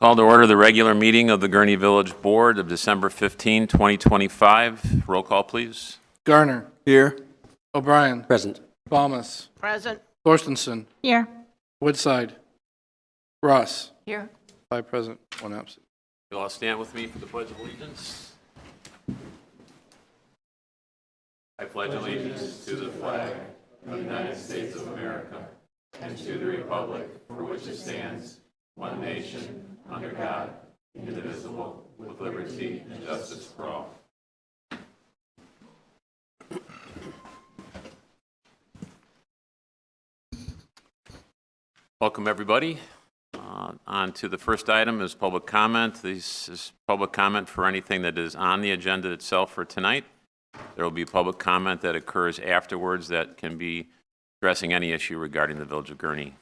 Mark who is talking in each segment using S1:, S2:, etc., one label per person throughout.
S1: Call to order the regular meeting of the Gurnee Village Board of December 15, 2025. Roll call, please.
S2: Garner.
S3: Here.
S2: O'Brien.
S3: Present.
S2: Thomas.
S4: Present.
S2: Thorstenson.
S4: Here.
S2: Woodside. Ross.
S4: Here.
S2: 5 present, 1 absent.
S1: You'll all stand with me for the Pledge of Allegiance. I pledge allegiance to the flag of the United States of America and to the republic for which it stands, one nation, under God, indivisible, with liberty and justice for all. Welcome, everybody. On to the first item is public comment. This is public comment for anything that is on the agenda itself for tonight. There will be public comment that occurs afterwards that can be addressing any issue regarding the Village of Gurnee.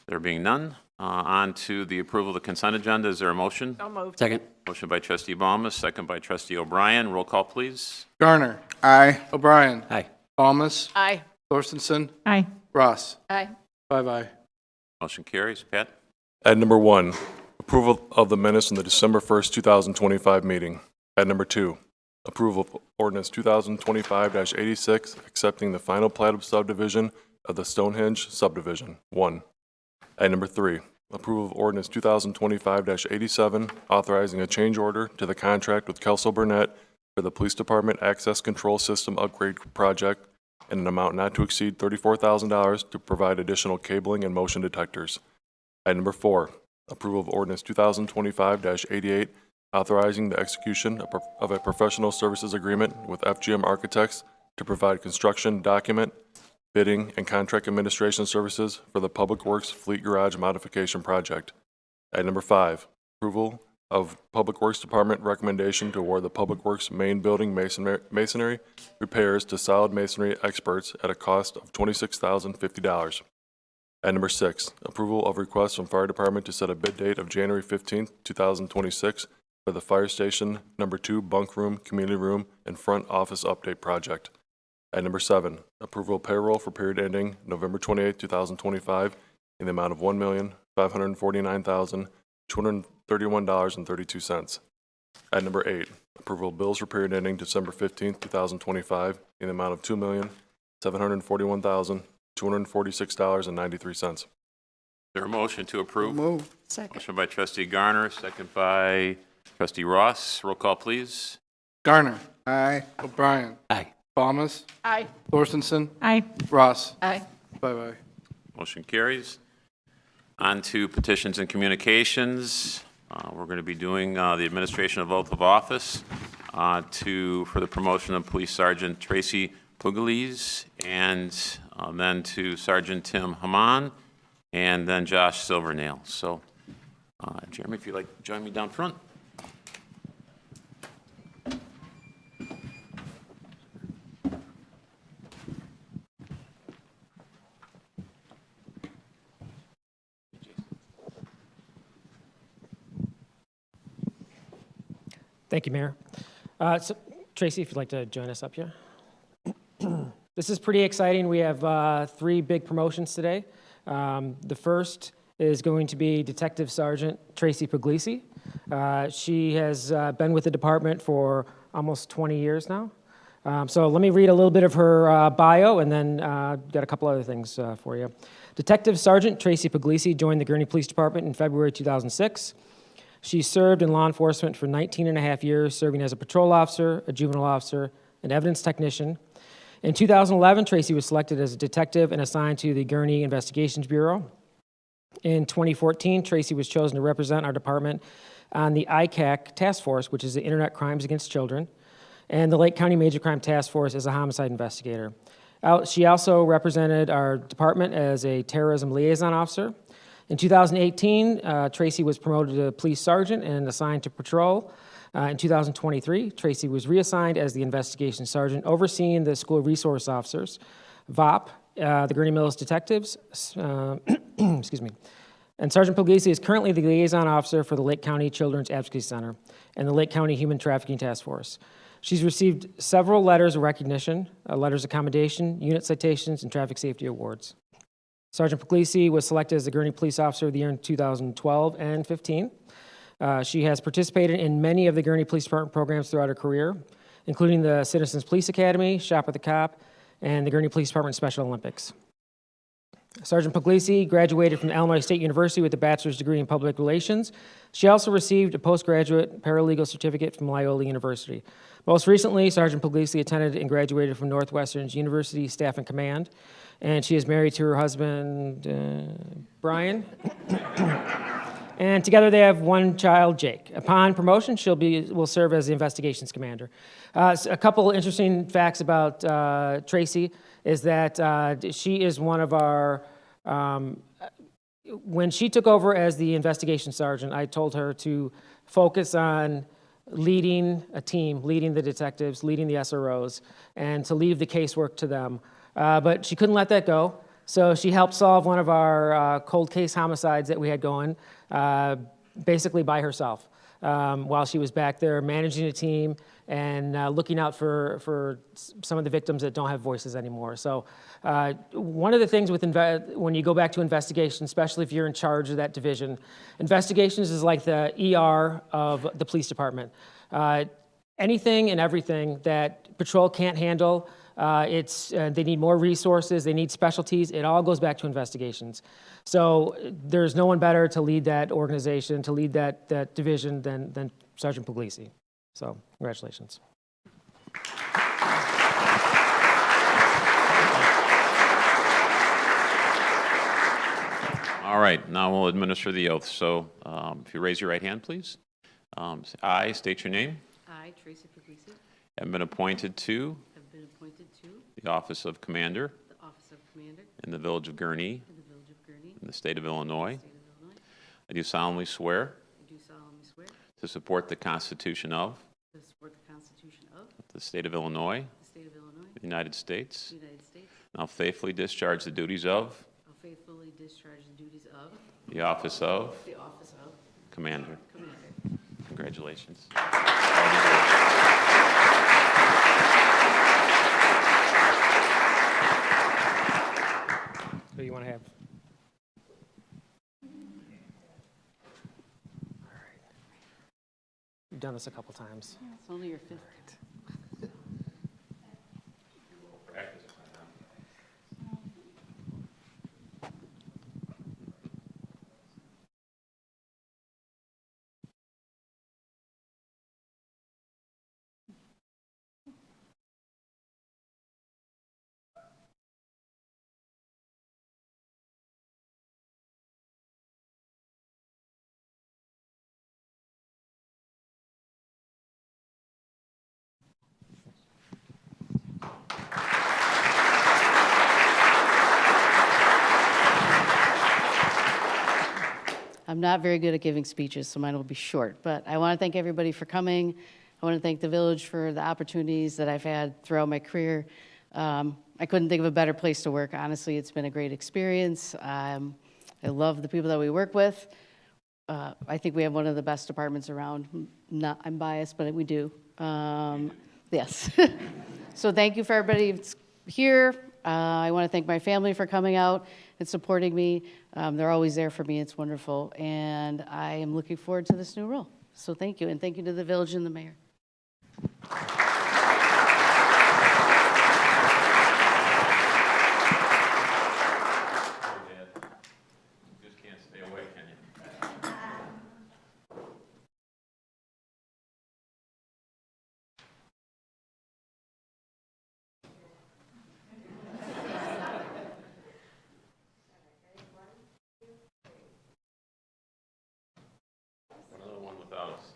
S1: There being none, on to the approval of the consent agenda. Is there a motion?
S4: So moved.
S3: Second.
S1: Motion by Trustee Baumus, second by Trustee O'Brien. Roll call, please.
S2: Garner.
S3: Aye.
S2: O'Brien.
S3: Aye.
S2: Thomas.
S4: Aye.
S2: Thorstenson.
S4: Aye.
S2: Ross.
S4: Aye.
S2: 5 aye.
S1: Motion carries. Pat?
S5: Item number 1, approval of the minutes from the December 1st, 2025 meeting. Item number 2, approval of ordinance 2025-86, accepting the final plat of subdivision of the Stonehenge subdivision. 1. Item number 3, approval of ordinance 2025-87, authorizing a change order to the contract with Kelso Burnett for the Police Department Access Control System Upgrade Project in an amount not to exceed $34,000 to provide additional cabling and motion detectors. Item number 4, approval of ordinance 2025-88, authorizing the execution of a professional services agreement with FGM Architects to provide construction document, bidding, and contract administration services for the Public Works Fleet Garage Modification Project. Item number 5, approval of Public Works Department recommendation to award the Public Works main building masonry repairs to solid masonry experts at a cost of $26,050. Item number 6, approval of request from Fire Department to set a bid date of January 15, 2026 for the Fire Station number 2 bunk room, community room, and front office update project. Item number 7, approval of payroll for period ending November 28, 2025 in the amount of $1,549,231.32. Item number 8, approval of bills for period ending December 15, 2025 in the amount of $2,741,246.93.
S1: Is there a motion to approve?
S3: Move.
S4: Second.
S1: Motion by Trustee Garner, second by Trustee Ross. Roll call, please.
S2: Garner.
S3: Aye.
S2: O'Brien.
S3: Aye.
S2: Thomas.
S4: Aye.
S2: Thorstenson.
S4: Aye.
S2: Ross.
S4: Aye.
S2: 5 aye.
S1: Motion carries. On to petitions and communications. We're going to be doing the administration of oath of office for the promotion of Police Sergeant Tracy Pugliese, and then to Sergeant Tim Haman, and then Josh Silvernail. So, Jeremy, if you'd like to join me down front.
S6: Thank you, Mayor. So, Tracy, if you'd like to join us up here. This is pretty exciting. We have 3 big promotions today. The first is going to be Detective Sergeant Tracy Pugliese. She has been with the department for almost 20 years now. So let me read a little bit of her bio, and then got a couple other things for you. Detective Sergeant Tracy Pugliese joined the Gurnee Police Department in February 2006. She served in law enforcement for 19 and a half years, serving as a patrol officer, a juvenile officer, an evidence technician. In 2011, Tracy was selected as a detective and assigned to the Gurnee Investigations Bureau. In 2014, Tracy was chosen to represent our department on the ICAC Task Force, which is the Internet Crimes Against Children, and the Lake County Major Crime Task Force as a homicide investigator. She also represented our department as a terrorism liaison officer. In 2018, Tracy was promoted to police sergeant and assigned to patrol. In 2023, Tracy was reassigned as the investigation sergeant, overseeing the school resource officers, VOP, the Gurnee Mills Detectives, excuse me. And Sergeant Pugliese is currently the liaison officer for the Lake County Children's Advocacy Center and the Lake County Human Trafficking Task Force. She's received several letters of recognition, letters of commendation, unit citations, and traffic safety awards. Sergeant Puglisi was selected as the Gurnee Police Officer of the Year in 2012 and 15. She has participated in many of the Gurnee Police Department programs throughout her career, including the Citizens Police Academy, Shop with the Cop, and the Gurnee Police Department Special Olympics. Sergeant Puglisi graduated from Illinois State University with a bachelor's degree in public relations. She also received a postgraduate paralegal certificate from Loyola University. Most recently, Sergeant Puglisi attended and graduated from Northwestern University Staff and Command, and she is married to her husband, Brian. And together they have one child, Jake. Upon promotion, will serve as the investigations commander. A couple interesting facts about Tracy is that she is one of our, when she took over as the investigation sergeant, I told her to focus on leading a team, leading the detectives, leading the SROs, and to leave the casework to them. But she couldn't let that go. So she helped solve one of our cold case homicides that we had going, basically by herself, while she was back there managing a team and looking out for some of the victims that don't have voices anymore. So one of the things with when you go back to investigation, especially if you're in charge of that division, investigations is like the ER of the police department. Anything and everything that patrol can't handle, they need more resources, they need specialties, it all goes back to investigations. So there's no one better to lead that organization, to lead that division than Sergeant Puglisi. So congratulations.
S1: All right, now we'll administer the oath. So if you raise your right hand, please. I state your name.
S3: I, Tracy Puglisi,
S1: Have been appointed to
S3: have been appointed to
S1: the office of Commander
S3: the office of Commander
S1: in the Village of Gurnee
S3: in the Village of Gurnee,
S1: in the state of Illinois.
S3: State of Illinois.
S1: I do solemnly swear
S3: I do solemnly swear
S1: to support the Constitution of
S3: to support the Constitution of
S1: the state of Illinois,
S3: the State of Illinois,
S1: the United States,
S3: the United States.
S1: and I'll faithfully discharge the duties of
S3: I'll faithfully discharge the duties of
S1: the office of
S3: the office of
S1: Commander.
S3: Commander.
S1: Congratulations.
S6: Who do you want to have? You've done this a couple times.
S3: It's only your fifth. I'm not very good at giving speeches, so mine will be short. But I want to thank everybody for coming. I want to thank the village for the opportunities that I've had throughout my career. I couldn't think of a better place to work. Honestly, it's been a great experience. I love the people that we work with. I think we have one of the best departments around. I'm biased, but we do. Yes. So thank you for everybody that's here. I want to thank my family for coming out and supporting me. They're always there for me. It's wonderful. And I am looking forward to this new role. So thank you. And thank you to the village and the mayor.
S1: Just can't stay away, can you? Another one without us.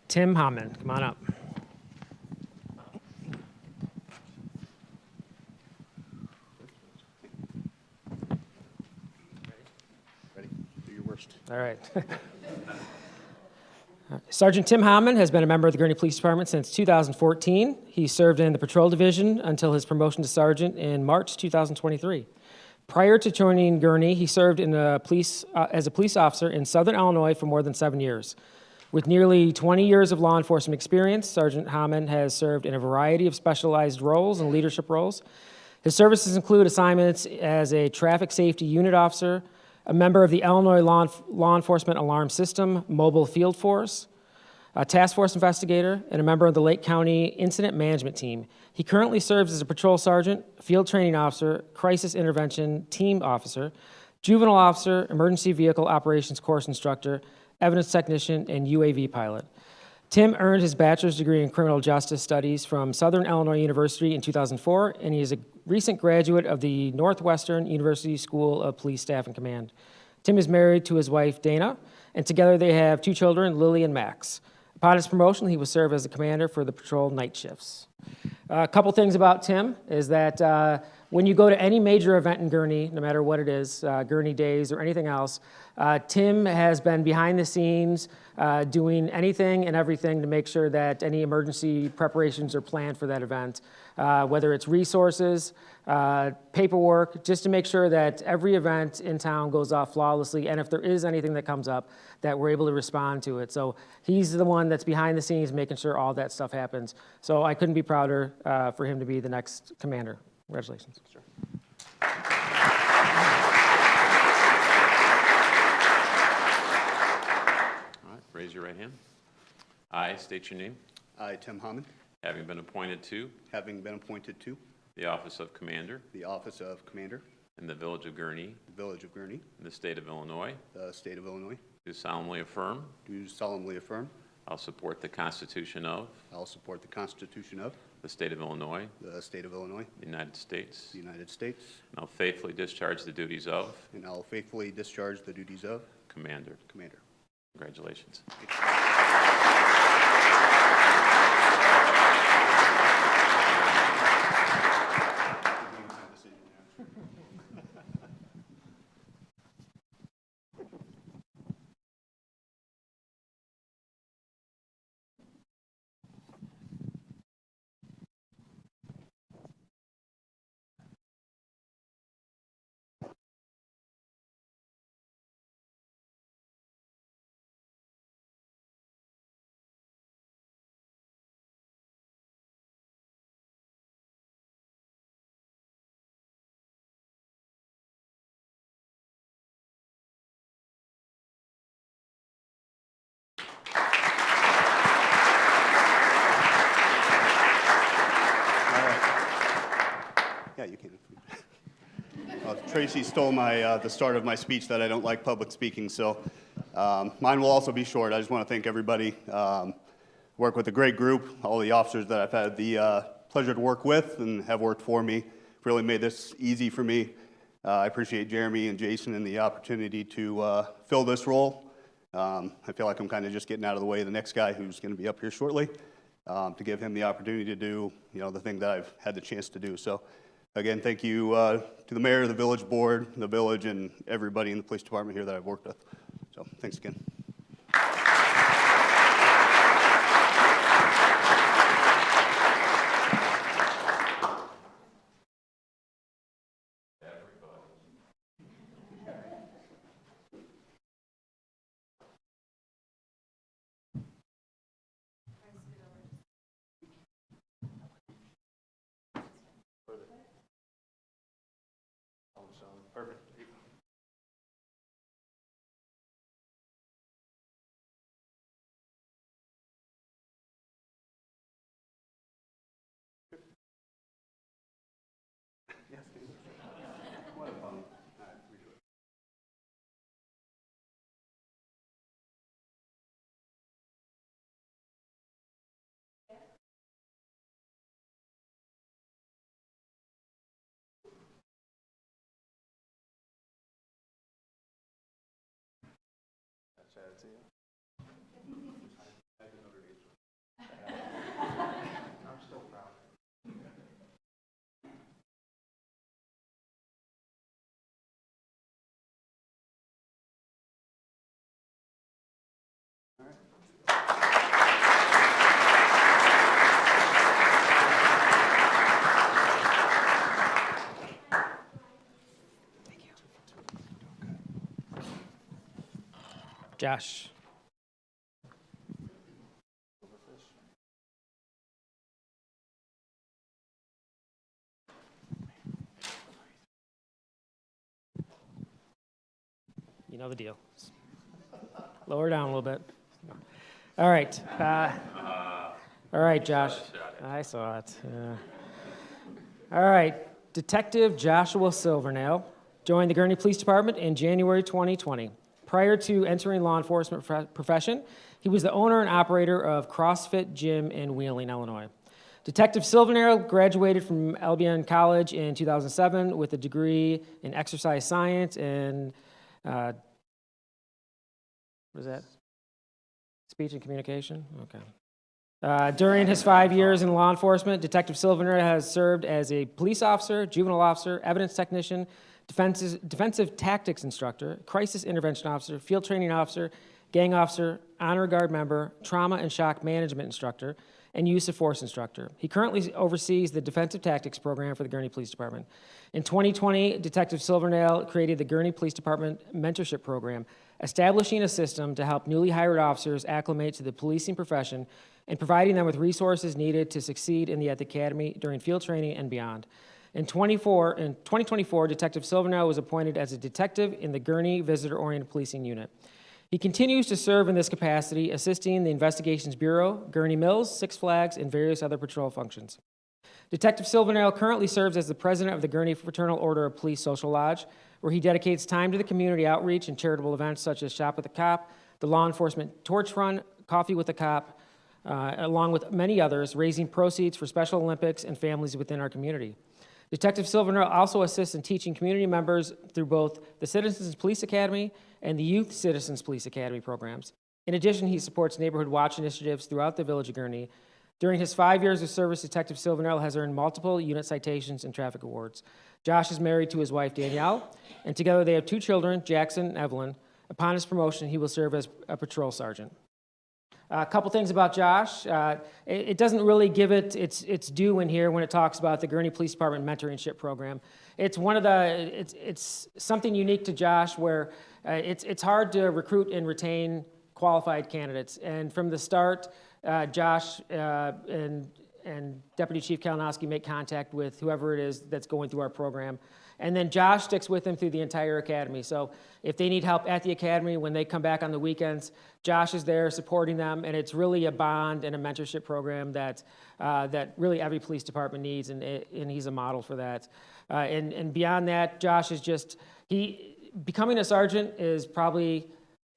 S6: Tim Hammond, come on up.
S4: Ready? Do your worst.
S6: All right. Sergeant Tim Hammond has been a member of the Gurnee Police Department since 2014. He served in the Patrol Division until his promotion to sergeant in March 2023. Prior to joining Gurnee, he served in as a police officer in Southern Illinois for more than 7 years. With nearly 20 years of law enforcement experience, Sergeant Hammond has served in a variety of specialized roles and leadership roles. His services include assignments as a traffic safety unit officer, a member of the Illinois Law Enforcement Alarm System Mobile Field Force, a task force investigator, and a member of the Lake County Incident Management Team. He currently serves as a patrol sergeant, field training officer, crisis intervention team officer, juvenile officer, emergency vehicle operations course instructor, evidence technician, and UAV pilot. Tim earned his bachelor's degree in criminal justice studies from Southern Illinois University in 2004, and he is a recent graduate of the Northwestern University School of Police Staff and Command. Tim is married to his wife, Dana, and together they have 2 children, Lily and Max. Upon his promotion, he will serve as the commander for the patrol night shifts. A couple things about Tim is that when you go to any major event in Gurnee, no matter what it is, Gurnee Days or anything else, Tim has been behind the scenes doing anything and everything to make sure that any emergency preparations are planned for that event, whether it's resources, paperwork, just to make sure that every event in town goes off flawlessly, and if there is anything that comes up, that we're able to respond to it. So he's the one that's behind the scenes making sure all that stuff happens. So I couldn't be prouder for him to be the next commander. Congratulations. Sure.
S1: All right, raise your right hand. I state your name.
S4: I, Tim Hammond,
S1: Having been appointed to
S4: having been appointed to
S1: the office of Commander
S4: the office of Commander,
S1: in the Village of Gurnee,
S4: Village of Gurnee,
S1: in the state of Illinois,
S4: the state of Illinois,
S1: do solemnly affirm
S4: do solemnly affirm
S1: I'll support the Constitution of
S4: I'll support the Constitution of
S1: the state of Illinois,
S4: the state of Illinois,
S1: the United States,
S4: the United States,
S1: and I'll faithfully discharge the duties of
S4: and I'll faithfully discharge the duties of
S1: Commander.
S4: Commander.
S1: Congratulations.
S4: Yeah, you can. Tracy stole my the start of my speech that I don't like public speaking, so mine will also be short. I just want to thank everybody. Work with a great group, all the officers that I've had the pleasure to work with and have worked for me. Really made this easy for me. I appreciate Jeremy and Jason and the opportunity to fill this role. I feel like I'm kind of just getting out of the way of the next guy who's going to be up here shortly, to give him the opportunity to do, the thing that I've had the chance to do. So. Again, thank you to the mayor, the village board, the village, and everybody in the police department here that I've worked with. So thanks again. Perfect. Yes, what a bum. All right, redo it. That's it.
S6: Josh. You know the deal. Lower down a little bit. All right. All right, Josh. I saw it. All right. Detective Joshua Silvernail joined the Gurnee Police Department in January 2020. Prior to entering law enforcement profession, he was the owner and operator of CrossFit Gym in Wheeling, Illinois. Detective Silvernail graduated from Albion College in 2007 with a degree in exercise science and what is that? Speech and communication? Okay. During his 5 years in law enforcement, Detective Silvernail has served as a police officer, juvenile officer, evidence technician, defensive tactics instructor, crisis intervention officer, field training officer, gang officer, honor guard member, trauma and shock management instructor, and use of force instructor. He currently oversees the defensive tactics program for the Gurnee Police Department. In 2020, Detective Silvernail created the Gurnee Police Department mentorship program, establishing a system to help newly hired officers acclimate to the policing profession and providing them with resources needed to succeed at the academy during field training and beyond. In 2024, Detective Silvernail was appointed as a detective in the Gurnee Visitor-Oriented Policing Unit. He continues to serve in this capacity, assisting the Investigations Bureau, Gurnee Mills, Six Flags, and various other patrol functions. Detective Silvernail currently serves as the president of the Gurnee Fraternal Order of Police Social Lodge, where he dedicates time to the community outreach and charitable events such as Shop with a Cop, the Law Enforcement Torch Run, Coffee with a Cop, along with many others, raising proceeds for Special Olympics and families within our community. Detective Silvernail also assists in teaching community members through both the Citizens Police Academy and the Youth Citizens Police Academy programs. In addition, he supports neighborhood watch initiatives throughout the village of Gurnee. During his 5 years of service, Detective Silvernail has earned multiple unit citations and traffic awards. Josh is married to his wife, Danielle, and together they have 2 children, Jackson and Evelyn. Upon his promotion, he will serve as a patrol sergeant. A couple things about Josh. It doesn't really give it its due in here when it talks about the Gurnee Police Department mentorship program. It's it's something unique to Josh where it's hard to recruit and retain qualified candidates. And from the start, Josh and Deputy Chief Kalinowski make contact with whoever it is that's going through our program. And then Josh sticks with them through the entire academy. So if they need help at the academy, when they come back on the weekends, Josh is there supporting them, and it's really a bond and a mentorship program that really every police department needs, and he's a model for that. And beyond that, Josh is becoming a sergeant is probably,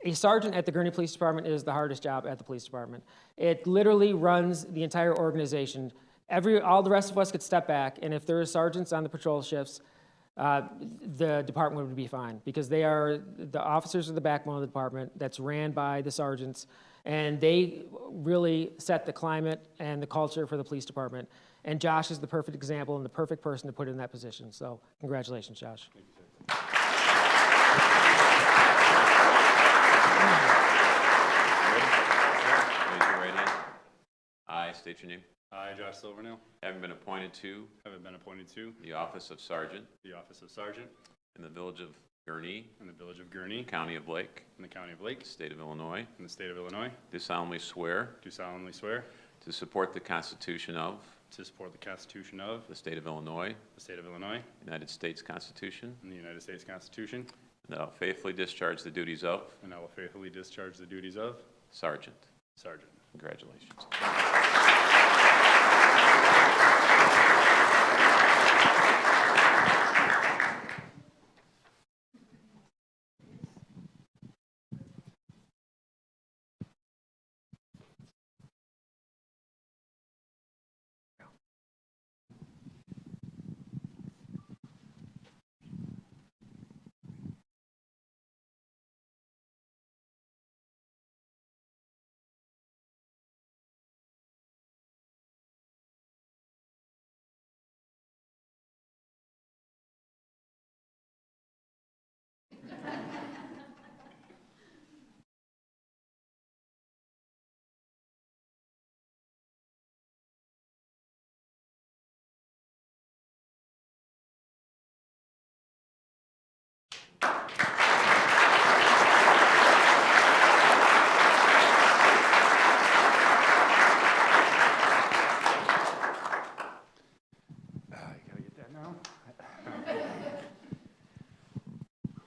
S6: a sergeant at the Gurnee Police Department is the hardest job at the police department. It literally runs the entire organization. All the rest of us could step back, and if there are sergeants on the patrol shifts, the department would be fine because the officers are the backbone of the department that's ran by the sergeants, and they really set the climate and the culture for the police department. And Josh is the perfect example and the perfect person to put in that position. So congratulations, Josh.
S1: Thank you, sir. Raise your right hand. I state your name.
S7: I, Josh Silvernail,
S1: Having been appointed to
S7: have been appointed to
S1: the office of sergeant
S7: the office of sergeant
S1: in the village of Gurnee,
S7: in the village of Gurnee,
S1: county of Lake,
S7: in the county of Lake,
S1: state of Illinois,
S7: in the state of Illinois,
S1: do solemnly swear
S7: do solemnly swear
S1: to support the Constitution of
S7: to support the Constitution of
S1: the state of Illinois,
S7: the state of Illinois,
S1: United States Constitution,
S7: and the United States Constitution,
S1: and that I will faithfully discharge the duties of
S7: and I will faithfully discharge the duties of
S1: sergeant.
S7: sergeant.
S1: Congratulations.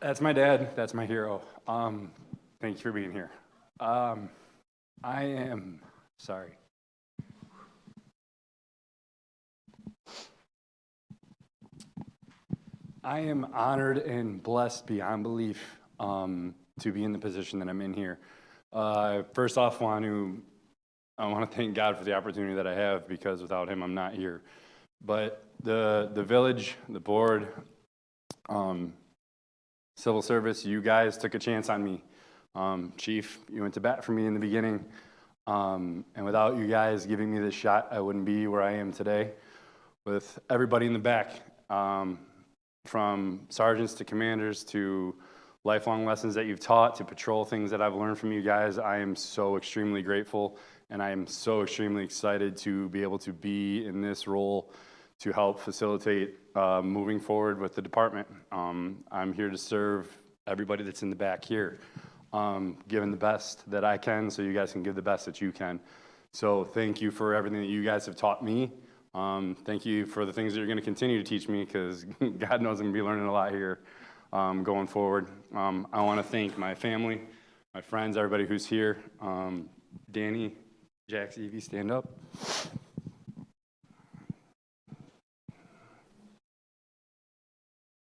S7: That's my dad. That's my hero. Thank you for being here. I am sorry. I am honored and blessed beyond belief to be in the position that I'm in here. First off, I want to thank God for the opportunity that I have, because without Him, I'm not here. But the village, the board, civil service, you guys took a chance on me. Chief, you went to bat for me in the beginning, and without you guys giving me this shot, I wouldn't be where I am today. With everybody in the back, from sergeants to commanders to lifelong lessons that you've taught to patrol things that I've learned from you guys, I am so extremely grateful, and I am so extremely excited to be able to be in this role to help facilitate moving forward with the department. I'm here to serve everybody that's in the back here, giving the best that I can so you guys can give the best that you can. So thank you for everything that you guys have taught me. Thank you for the things that you're going to continue to teach me, because God knows I'm going to be learning a lot here going forward. I want to thank my family, my friends, everybody who's here. Danny, Jax, Evie, stand up.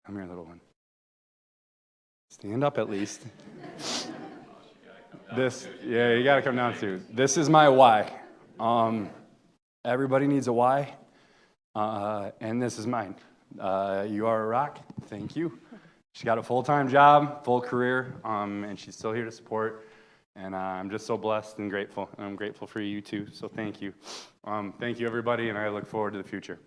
S7: Come here, little one. Stand up at least. Yeah, you got to come down too. This is my why. Everybody needs a why, and this is mine. You are a rock. Thank you. She's got a full-time job, full career, and she's still here to support. And I'm just so blessed and grateful. And I'm grateful for you too. So thank you. Thank you, everybody, and I look forward to the future.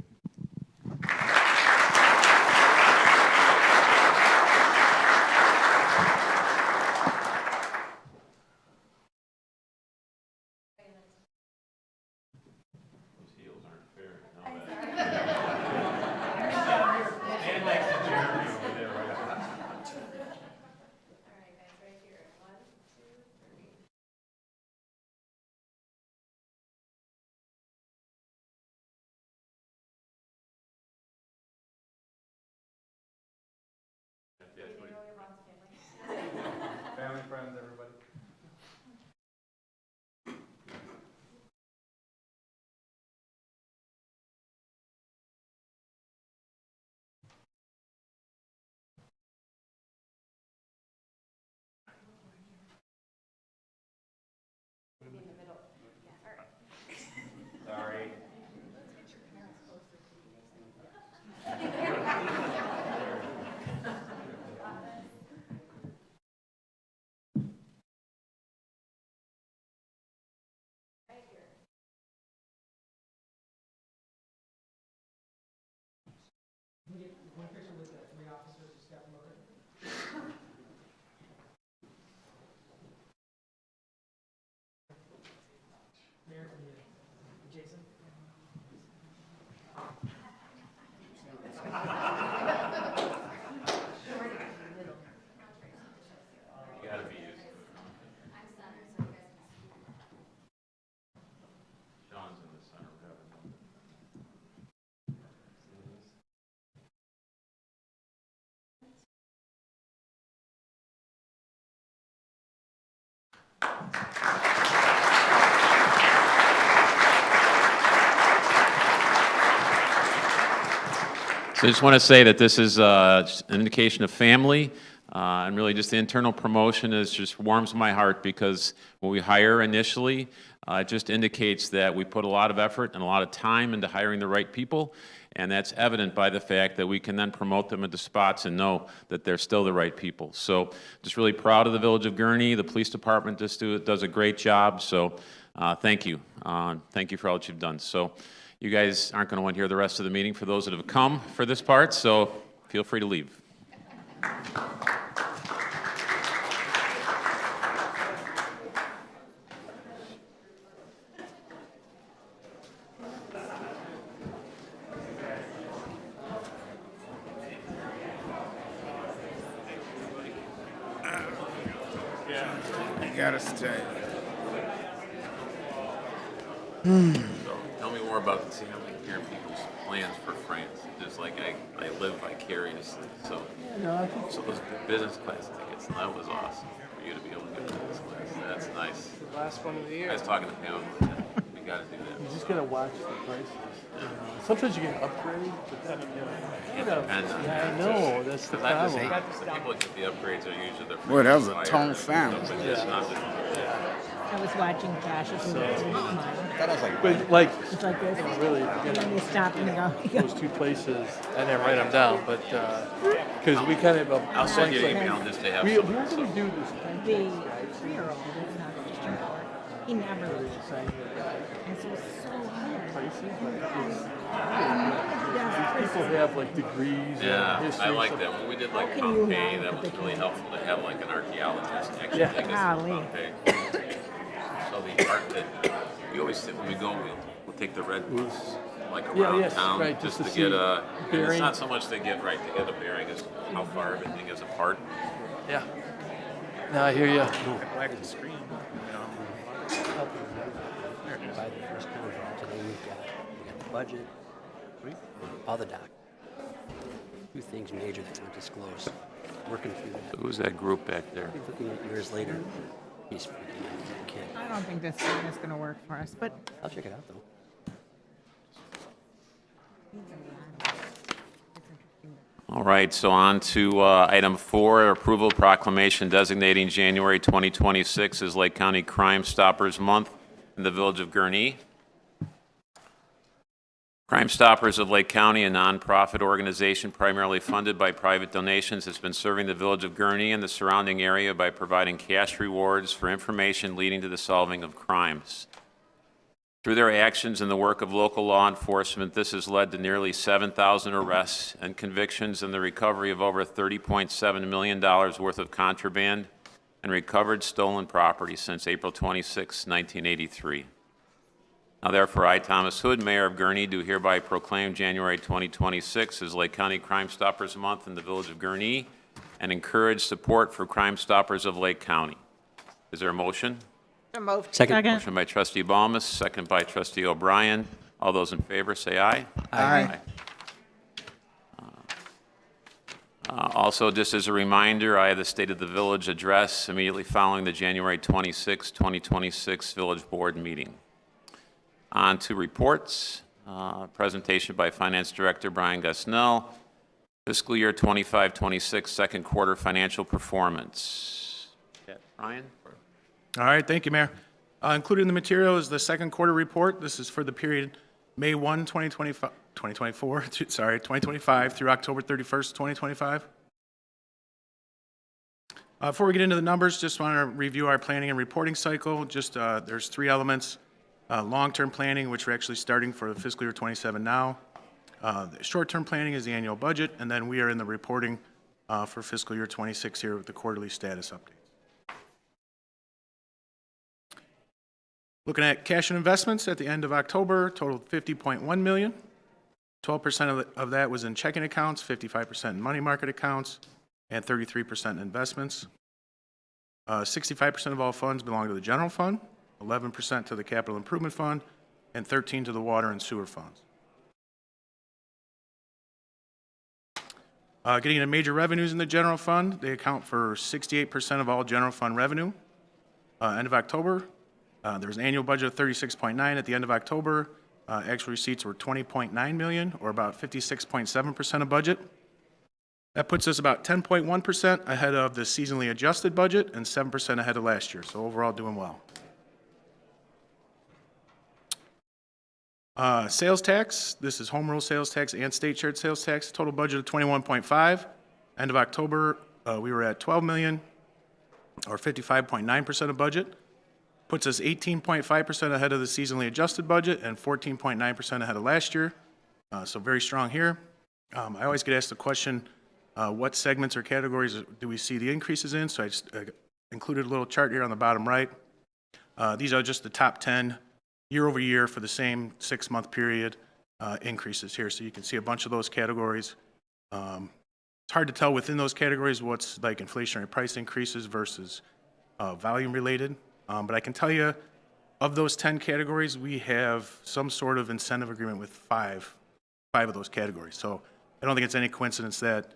S7: Family, friends, everybody. Sorry.
S6: One picture with the three officers who stepped forward. Mayor, Jason.
S1: You gotta be used. Sean's in the center. So I just want to say that this is just an indication of family, and really just the internal promotion just warms my heart, because when we hire initially, it just indicates that we put a lot of effort and a lot of time into hiring the right people, and that's evident by the fact that we can then promote them into spots and know that they're still the right people. So just really proud of the Village of Gurnee. The police department just does a great job, so thank you. Thank you for all that you've done. So you guys aren't going to want to hear the rest of the meeting for those that have come for this part, so feel free to leave.
S8: You gotta stay.
S1: Tell me me more about, see, I'm like hearing people's plans for France. Just like I live vicariously. So, so those business class tickets, and that was awesome for you to be able to get business class. That's nice.
S2: Last one of the
S1: I
S2: year.
S1: was talking to Pam. We got to do that.
S8: You just gotta watch the prices. Sometimes you get an upgrade, but then
S1: Can't depend on
S8: yeah, I know, that's the
S1: Because I just
S8: problem.
S1: hate the people that get the upgrades are usually the.
S9: Boy, that was a
S1: freaking
S9: tall
S1: fire.
S9: family.
S1: But it's not the-
S10: I was watching Josh's mine.
S8: But like,
S10: It's like this.
S8: really,
S10: And then you stop and you go.
S8: those two places, I didn't write them down, but, because we kind of have a.
S1: I'll send you an email just to have.
S8: We
S1: some-
S8: were gonna do this.
S10: The 3-year-old is not just in court. He never leaves. And so it's so hard.
S8: Places, but these people have like degrees
S1: Yeah,
S8: and history.
S1: I like
S8: so-
S1: that. When we did like
S10: How can you
S1: Pompeii,
S10: not
S1: that
S10: put
S1: was
S10: the
S1: really
S10: camera?
S1: helpful to have like an archaeologist actually
S8: Yeah.
S1: take us to
S10: Golly.
S1: Pompeii. So the art that, we always, when we go, we'll take the red bus like
S8: Yeah,
S1: around
S8: yes,
S1: town
S8: right,
S1: just
S8: just
S1: to
S8: to
S1: get
S8: see
S1: a, and it's
S8: bearing.
S1: not so much to get a bearing, as how far everything is apart.
S8: Yeah. No, I hear you.
S11: By the first contract, today we got the budget, all the doc. Two things major that weren't disclosed. Working through that.
S1: Who's that group back there?
S11: Looking at years later, he's freaking out as a kid.
S10: I don't think this one is going to work for us, but
S11: I'll check it out though.
S1: All right, so on to item 4, approval proclamation designating January 2026 as Lake County Crime Stoppers Month in the Village of Gurnee. Crime Stoppers of Lake County, a nonprofit organization primarily funded by private donations, has been serving the Village of Gurnee and the surrounding area by providing cash rewards for information leading to the solving of crimes. Through their actions and the work of local law enforcement, this has led to nearly 7,000 arrests and convictions and the recovery of over $30.7 million worth of contraband and recovered stolen property since April 26, 1983. Now therefore, I, Thomas Hood, Mayor of Gurnee, do hereby proclaim January 2026 as Lake County Crime Stoppers Month in the Village of Gurnee and encourage support for Crime Stoppers of Lake County. Is there a motion?
S11: Second.
S1: Motion by trustee Balmas, second by trustee O'Brien. All those in favor, say aye.
S9: Aye.
S1: Also, just as a reminder, I have the State of the Village address immediately following the January 26, 2026 Village Board meeting. On to reports. Presentation by Finance Director Brian Gusnell. Fiscal year 25-26 second quarter financial performance. Brian?
S2: All right, thank you, Mayor. Included in the material is the second quarter report. This is for the period May 1, 2025 through October 31st, 2025. Before we get into the numbers, just want to review our planning and reporting cycle. Just there's 3 elements. Long-term planning, which we're actually starting for the fiscal year 27 now. The short-term planning is the annual budget, and then we are in the reporting for fiscal year 26 here with the quarterly status updates. Looking at cash and investments at the end of October, totaled $50.1 million. 12% of that was in checking accounts, 55% in money market accounts, and 33% in investments. 65% of all funds belong to the general fund, 11% to the capital improvement fund, and 13% to the water and sewer funds. Getting into major revenues in the general fund, they account for 68% of all general fund revenue. End of October, there was an annual budget of 36.9 at the end of October. Actual receipts were 20.9 million, or about 56.7% of budget. That puts us about 10.1% ahead of the seasonally adjusted budget and 7% ahead of last year. So overall, doing well. Sales tax, this is home rule sales tax and state shared sales tax, total budget of 21.5. End of October, we were at 12 million, or 55.9% of budget. Puts us 18.5% ahead of the seasonally adjusted budget and 14.9% ahead of last year. So very strong here. I always get asked the question, what segments or categories do we see the increases in? So I just included a little chart here on the bottom right. These are just the top 10 year over year for the same 6-month period increases here. So you can see a bunch of those categories. It's hard to tell within those categories what's like inflationary price increases versus volume related. But I can tell you Of those 10 categories, we have some sort of incentive agreement with five of those categories. So I don't think it's any coincidence that,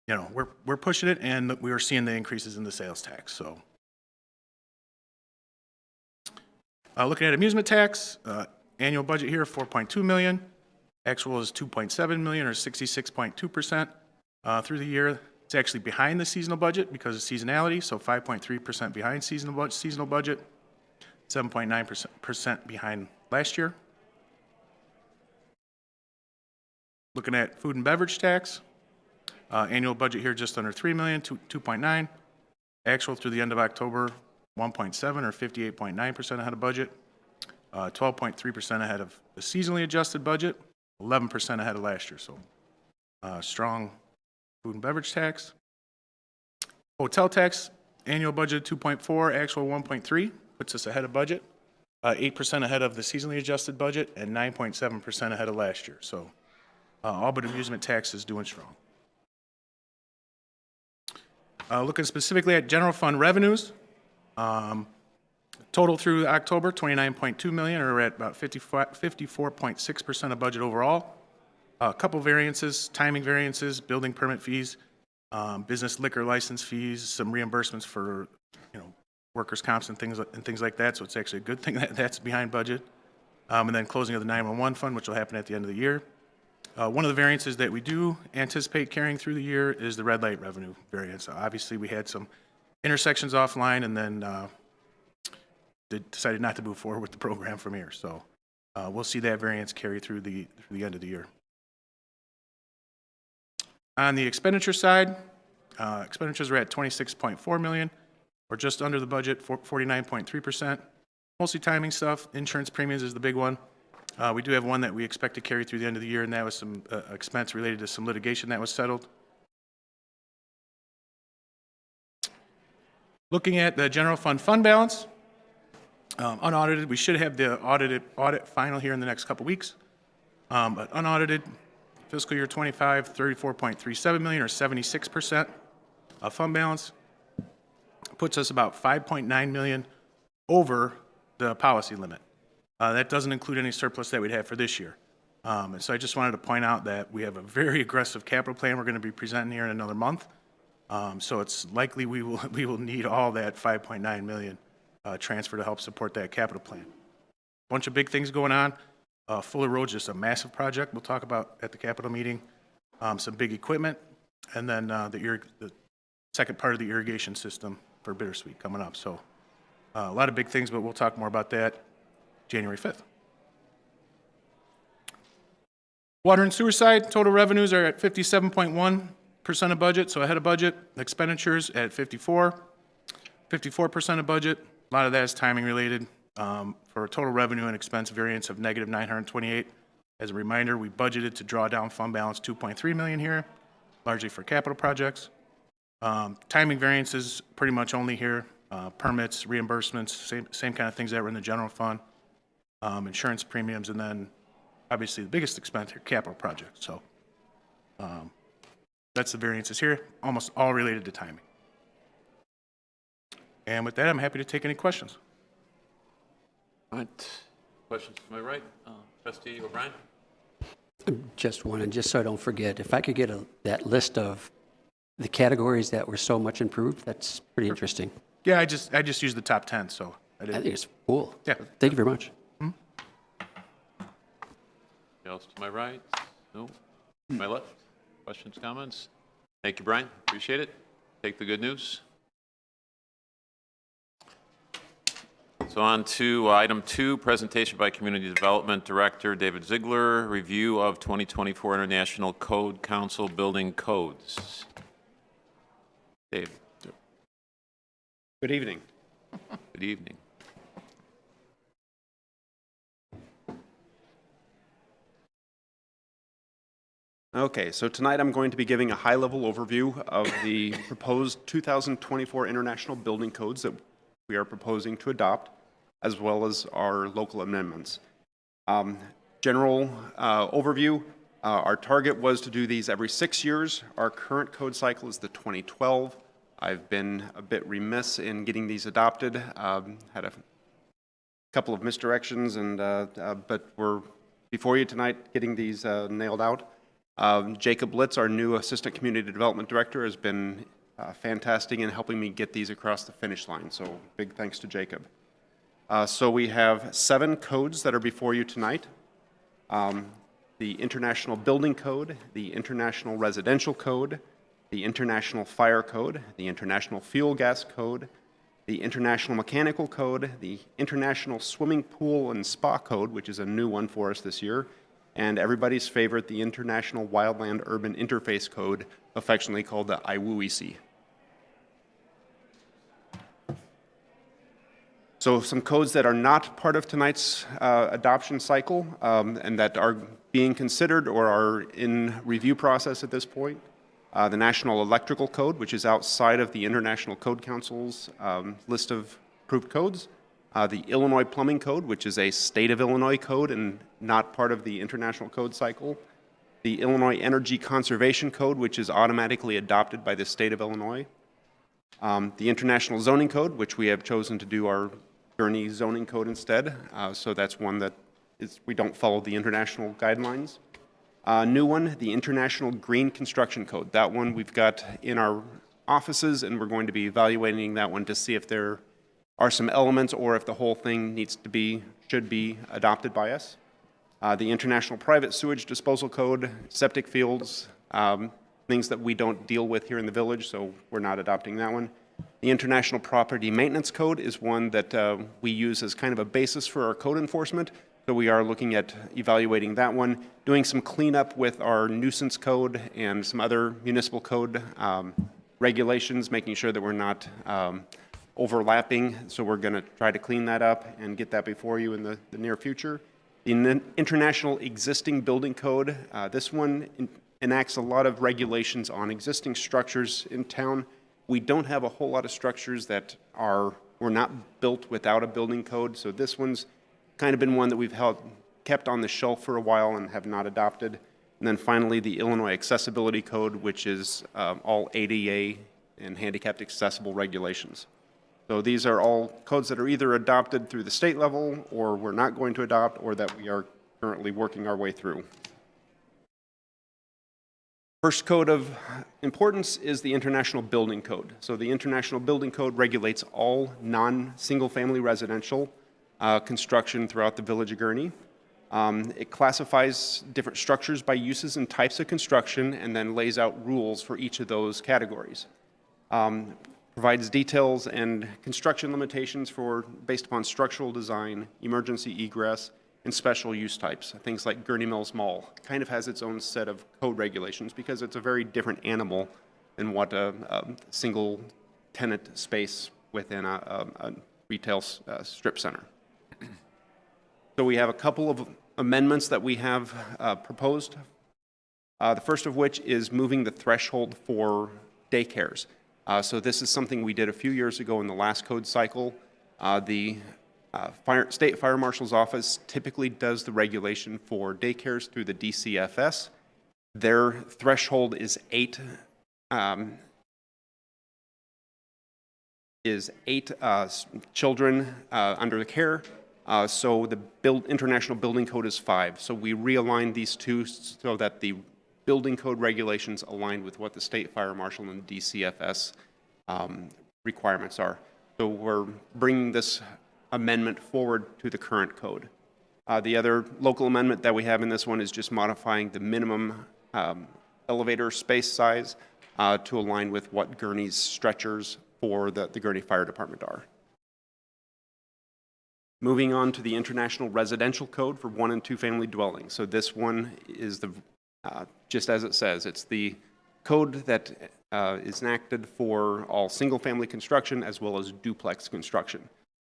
S2: you know, we're pushing it and we are seeing the increases in the sales tax, so. Looking at amusement tax, annual budget here, 4.2 million. Actual is 2.7 million, or 66.2% through the year. It's actually behind the seasonal budget because of seasonality, so 5.3% behind seasonal budget, 7.9% behind last year. Looking at food and beverage tax, annual budget here just under 3 million, 2.9. Actual through the end of October, 1.7, or 58.9% ahead of budget, 12.3% ahead of the seasonally adjusted budget, 11% ahead of last year. So strong food and beverage tax. Hotel tax, annual budget 2.4, actual 1.3, puts us ahead of budget, 8% ahead of the seasonally adjusted budget, and 9.7% ahead of last year. So all but amusement tax is doing strong. Looking specifically at general fund revenues, total through October, 29.2 million, or at about 54.6% of budget overall. A couple variances, timing variances, building permit fees, business liquor license fees, some reimbursements for, you know, workers' comps and things like that. So it's actually a good thing that that's behind budget. And then closing of the 911 fund, which will happen at the end of the year. One of the variances that we do anticipate carrying through the year is the red light revenue variance. Obviously, we had some intersections offline, and then decided not to move forward with the program from here. So we'll see that variance carry through the end of the year. On the expenditure side, expenditures are at 26.4 million, or just under the budget, 49.3%. Mostly timing stuff. Insurance premiums is the big one. We do have one that we expect to carry through the end of the year, and that was some expense related to some litigation that was settled. Looking at the general fund balance, unaudited, we should have the audit final here in the next couple weeks. But unaudited, fiscal year 25, 34.37 million, or 76% of fund balance, puts us about 5.9 million over the policy limit. That doesn't include any surplus that we'd have for this year. And so I just wanted to point out that we have a very aggressive capital plan we're going to be presenting here in another month. So it's likely we will need all that 5.9 million transfer to help support that capital plan. Bunch of big things going on. Fuller Road's just a massive project we'll talk about at the capital meeting. Some big equipment, and then the second part of the irrigation system for Bittersweet coming up. So a lot of big things, but we'll talk more about that January 5th. Water and sewer side, total revenues are at 57.1% of budget, so ahead of budget. Expenditures at 54% of budget. A lot of that is timing related. For a total revenue and expense variance of negative 928. As a reminder, we budgeted to draw down fund balance 2.3 million here, largely for capital projects. Timing variances pretty much only here. Permits, reimbursements, same kind of things that were in the general fund. Insurance premiums, and then obviously the biggest expense here, capital projects. So that's the variances here, almost all related to timing. And with that, I'm happy to take any questions.
S1: All right. Questions to my right? Trustee O'Brien?
S11: Just one, and just so I don't forget, if I could get that list of the categories that were so much improved, that's pretty interesting.
S2: Yeah, I just used the top 10, so I didn't.
S11: I think it's cool.
S2: Yeah.
S11: Thank you very much.
S1: Anything else to my right? No? To my left? Questions, comments? Thank you, Brian. Appreciate it. Take the good news. So on to item 2, presentation by Community Development Director David Ziegler, review of 2024 International Code Council building codes. Dave.
S9: Good evening.
S1: Good evening.
S9: Okay, so tonight I'm going to be giving a high-level overview of the proposed 2024 International Building Codes that we are proposing to adopt, as well as our local amendments. General overview, our target was to do these every 6 years. Our current code cycle is the 2012. I've been a bit remiss in getting these adopted. Had a couple of misdirections, but we're before you tonight getting these nailed out. Jacob Litz, our new Assistant Community Development Director, has been fantastic in helping me get these across the finish line, so big thanks to Jacob. So we have 7 codes that are before you tonight. The International Building Code, the International Residential Code, the International Fire Code, the International Fuel Gas Code, the International Mechanical Code, the International Swimming Pool and Spa Code, which is a new one for us this year, and everybody's favorite, the International Wildland Urban Interface Code, affectionately called the IWUEC. So some codes that are not part of tonight's adoption cycle and that are being considered or are in review process at this point. The National Electrical Code, which is outside of the International Code Council's list of approved codes. The Illinois Plumbing Code, which is a state of Illinois code and not part of the international code cycle. The Illinois Energy Conservation Code, which is automatically adopted by the state of Illinois. The International Zoning Code, which we have chosen to do our Gurnee zoning code instead. So that's one that we don't follow the international guidelines. New one, the International Green Construction Code. That one we've got in our offices, and we're going to be evaluating that one to see if there are some elements or if the whole thing should be adopted by us. The International Private Sewage Disposal Code, septic fields, things that we don't deal with here in the village, so we're not adopting that one. The International Property Maintenance Code is one that we use as kind of a basis for our code enforcement. So we are looking at evaluating that one, doing some cleanup with our nuisance code and some other municipal code regulations, making sure that we're not overlapping. So we're going to try to clean that up and get that before you in the near future. The International Existing Building Code, this one enacts a lot of regulations on existing structures in town. We don't have a whole lot of structures that were not built without a building code, so this one's kind of been one that we've kept on the shelf for a while and have not adopted. And then finally, the Illinois Accessibility Code, which is all ADA and handicapped accessible regulations. So these are all codes that are either adopted through the state level or we're not going to adopt or that we are currently working our way through. First code of importance is the International Building Code. So the International Building Code regulates all non-single family residential construction throughout the village of Gurnee. It classifies different structures by uses and types of construction and then lays out rules for each of those categories. Provides details and construction limitations based upon structural design, emergency egress, and special use types. Things like Gurnee Mills Mall kind of has its own set of code regulations because it's a very different animal than what a single tenant space within a retail strip center. So we have a couple of amendments that we have proposed. The first of which is moving the threshold for daycares. So this is something we did a few years ago in the last code cycle. The State Fire Marshal's Office typically does the regulation for daycares through the DCFS. Their threshold is eight children under the care. So the International Building Code is 5. So we realigned these two so that the building code regulations align with what the State Fire Marshal and DCFS requirements are. So we're bringing this amendment forward to the current code. The other local amendment that we have in this one is just modifying the minimum elevator space size to align with what Gurnee's stretchers for the Gurnee Fire Department are. Moving on to the International Residential Code for 1- and 2-family dwellings. So this one is just as it says, it's the code that is enacted for all single-family construction as well as duplex construction.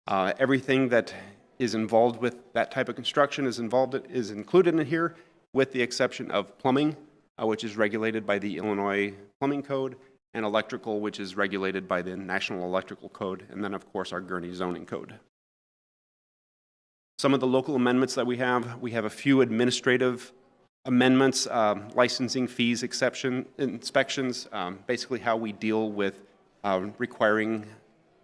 S9: Everything that is involved with that type of construction is included in here, with the exception of plumbing, which is regulated by the Illinois Plumbing Code, and electrical, which is regulated by the National Electrical Code, and then, of course, our Gurnee Zoning Code. Some of the local amendments that we have a few administrative amendments, licensing fees, inspections, basically how we deal with requiring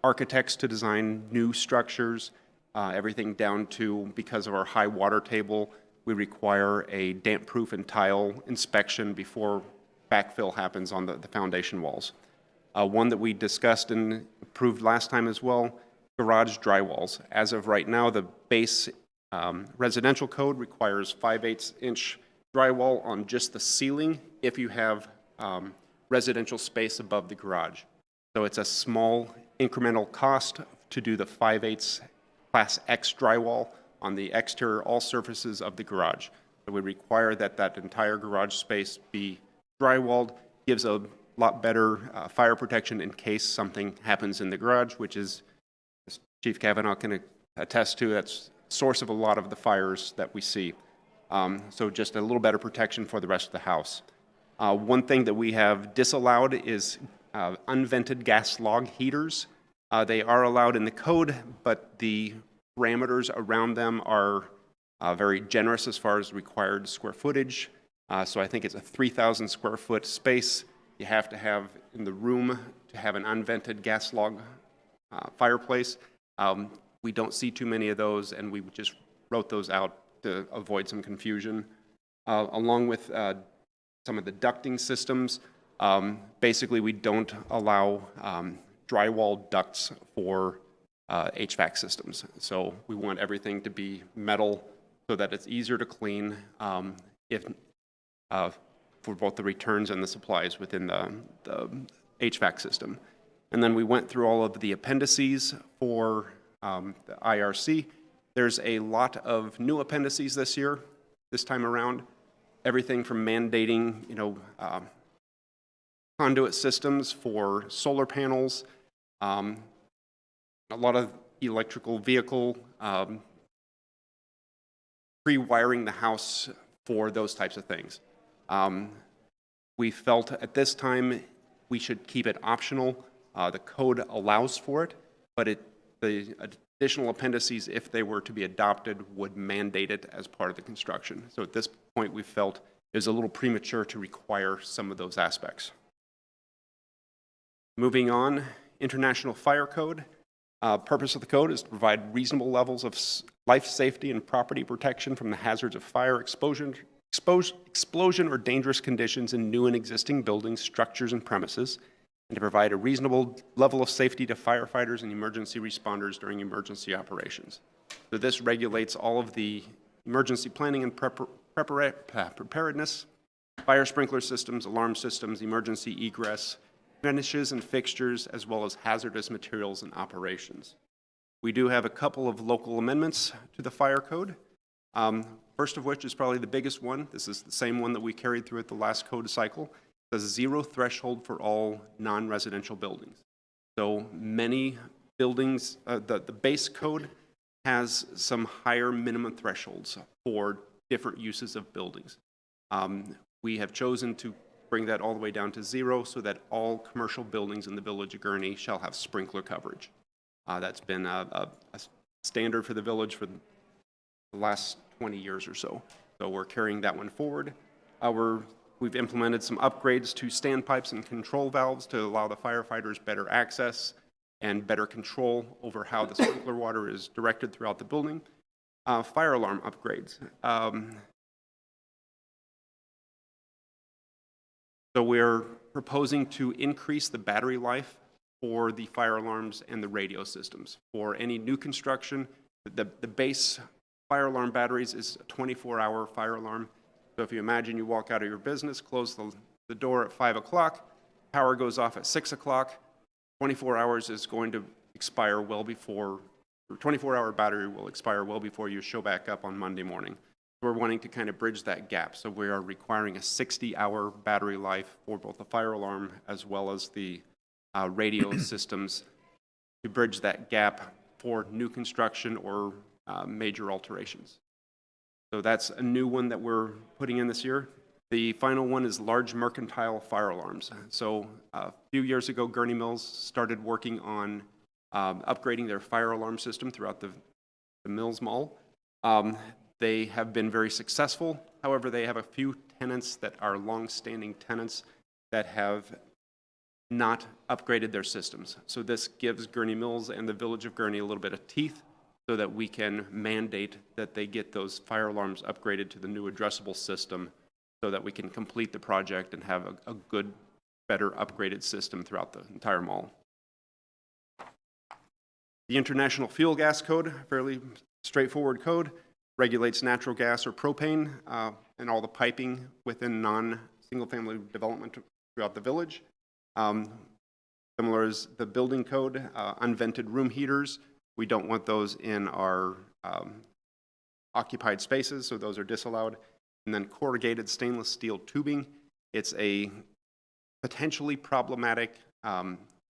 S9: architects to design new structures, everything down to, because of our high water table, we require a damp-proof and tile inspection before backfill happens on the foundation walls. One that we discussed and approved last time as well, garage drywalls. As of right now, the base residential code requires 5/8-inch drywall on just the ceiling if you have residential space above the garage. So it's a small incremental cost to do the 5/8 Class X drywall on the exterior all surfaces of the garage. So we require that that entire garage space be drywalled, gives a lot better fire protection in case something happens in the garage, which is, as Chief Kavanaugh can attest to, that's the source of a lot of the fires that we see. So just a little better protection for the rest of the house. One thing that we have disallowed is unvented gas log heaters. They are allowed in the code, but the parameters around them are very generous as far as required square footage. So I think it's a 3,000 square foot space you have to have in the room to have an unvented gas log fireplace. We don't see too many of those, and we just wrote those out to avoid some confusion. Along with some of the ducting systems, basically we don't allow drywall ducts for HVAC systems. So we want everything to be metal so that it's easier to clean for both the returns and the supplies within the HVAC system. And then we went through all of the appendices for the IRC. There's a lot of new appendices this time around. Everything from mandating, conduit systems for solar panels, a lot of electrical vehicle, pre-wiring the house for those types of things. We felt at this time we should keep it optional. The code allows for it, but the additional appendices, if they were to be adopted, would mandate it as part of the construction. So at this point, we felt it was a little premature to require some of those aspects. Moving on, International Fire Code. Purpose of the code is to provide reasonable levels of life safety and property protection from the hazards of fire, explosion, or dangerous conditions in new and existing buildings, structures, and premises, and to provide a reasonable level of safety to firefighters and emergency responders during emergency operations. So this regulates all of the emergency planning and preparedness, fire sprinkler systems, alarm systems, emergency egress, finishes and fixtures, as well as hazardous materials and operations. We do have a couple of local amendments to the fire code. First of which is probably the biggest one. This is the same one that we carried through at the last code cycle. There's a 0 threshold for all non-residential buildings. So many buildings, the base code has some higher minimum thresholds for different uses of buildings. We have chosen to bring that all the way down to 0 so that all commercial buildings in the village of Gurnee shall have sprinkler coverage. That's been a standard for the village for the last 20 years or so. So we're carrying that one forward. We've implemented some upgrades to standpipes and control valves to allow the firefighters better access and better control over how the sprinkler water is directed throughout the building. Fire alarm upgrades. So we're proposing to increase the battery life for the fire alarms and the radio systems. For any new construction, the base fire alarm batteries is a 24-hour fire alarm. So if you imagine you walk out of your business, close the door at 5 o'clock, power goes off at 6 o'clock, 24 hours is going to expire well before, or 24-hour battery will expire well before you show back up on Monday morning. We're wanting to kind of bridge that gap. So we are requiring a 60-hour battery life for both the fire alarm as well as the radio systems to bridge that gap for new construction or major alterations. So that's a new one that we're putting in this year. The final one is large mercantile fire alarms. So a few years ago, Gurnee Mills started working on upgrading their fire alarm system throughout the Mills Mall. They have been very successful. However, they have a few tenants that are long-standing tenants that have not upgraded their systems. So this gives Gurnee Mills and the village of Gurnee a little bit of teeth so that we can mandate that they get those fire alarms upgraded to the new addressable system so that we can complete the project and have a good, better upgraded system throughout the entire mall. The International Fuel Gas Code, fairly straightforward code, regulates natural gas or propane and all the piping within non-single-family development throughout the village. Similar as the building code, unvented room heaters, we don't want those in our occupied spaces, so those are disallowed. And then corrugated stainless steel tubing, it's a potentially problematic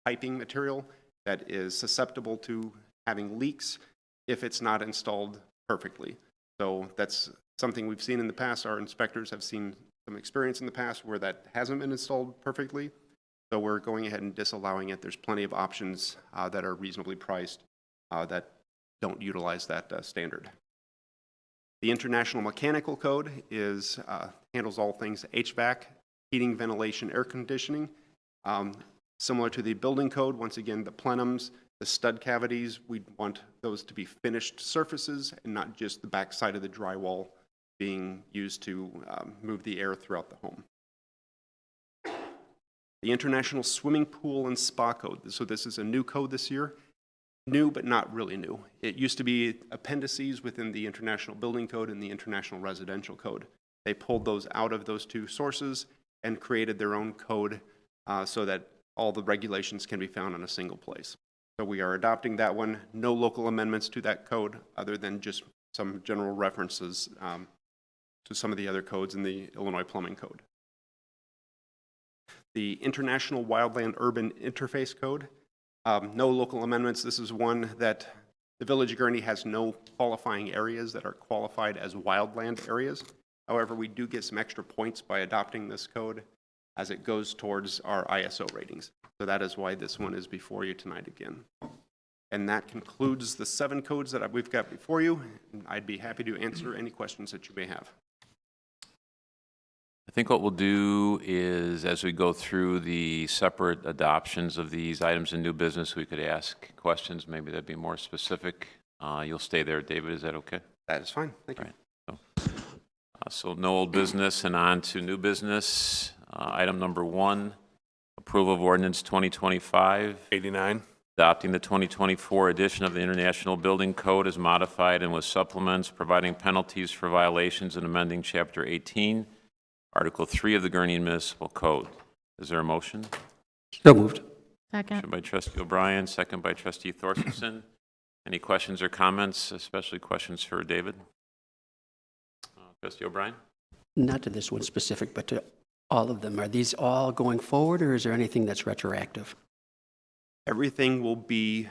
S9: piping material that is susceptible to having leaks if it's not installed perfectly. So that's something we've seen in the past. Our inspectors have seen some experience in the past where that hasn't been installed perfectly. So we're going ahead and disallowing it. There's plenty of options that are reasonably priced that don't utilize that standard. The International Mechanical Code is handles all things HVAC, heating, ventilation, air conditioning. Similar to the building code, once again, the plenums, the stud cavities, we want those to be finished surfaces and not just the back side of the drywall being used to move the air throughout the home. The International Swimming Pool and Spa Code. So this is a new code this year. New, but not really new. It used to be appendices within the International Building Code and the International Residential Code. They pulled those out of those two sources and created their own code so that all the regulations can be found in a single place. So we are adopting that one. No local amendments to that code other than just some general references to some of the other codes in the Illinois Plumbing Code. The International Wildland Urban Interface Code. No local amendments. This is one that the Village of Gurnee has no qualifying areas that are qualified as wildland areas. However, we do get some extra points by adopting this code as it goes towards our ISO ratings. So that is why this one is before you tonight again. And that concludes the 7 codes that we've got before you. I'd be happy to answer any questions that you may have.
S1: I think what we'll do is, as we go through the separate adoptions of these items in new business, we could ask questions. Maybe that'd be more specific. You'll stay there, David. Is that okay?
S9: That is fine. Thank you.
S1: All right. So no old business and on to new business. Item number 1, approval of ordinance 2025-89, adopting the 2024 edition of the International Building Code as modified and with supplements, providing penalties for violations and amending Chapter 18, Article 3 of the Gurnee Municipal Code. Is there a motion?
S11: So moved.
S10: Second.
S1: Motion by Trustee O'Brien, second by Trustee Thorstensen. Any questions or comments, especially questions for David? Trustee O'Brien?
S11: Not to this one specific, but to all of them. Are these all going forward, or is there anything that's retroactive?
S9: Everything will be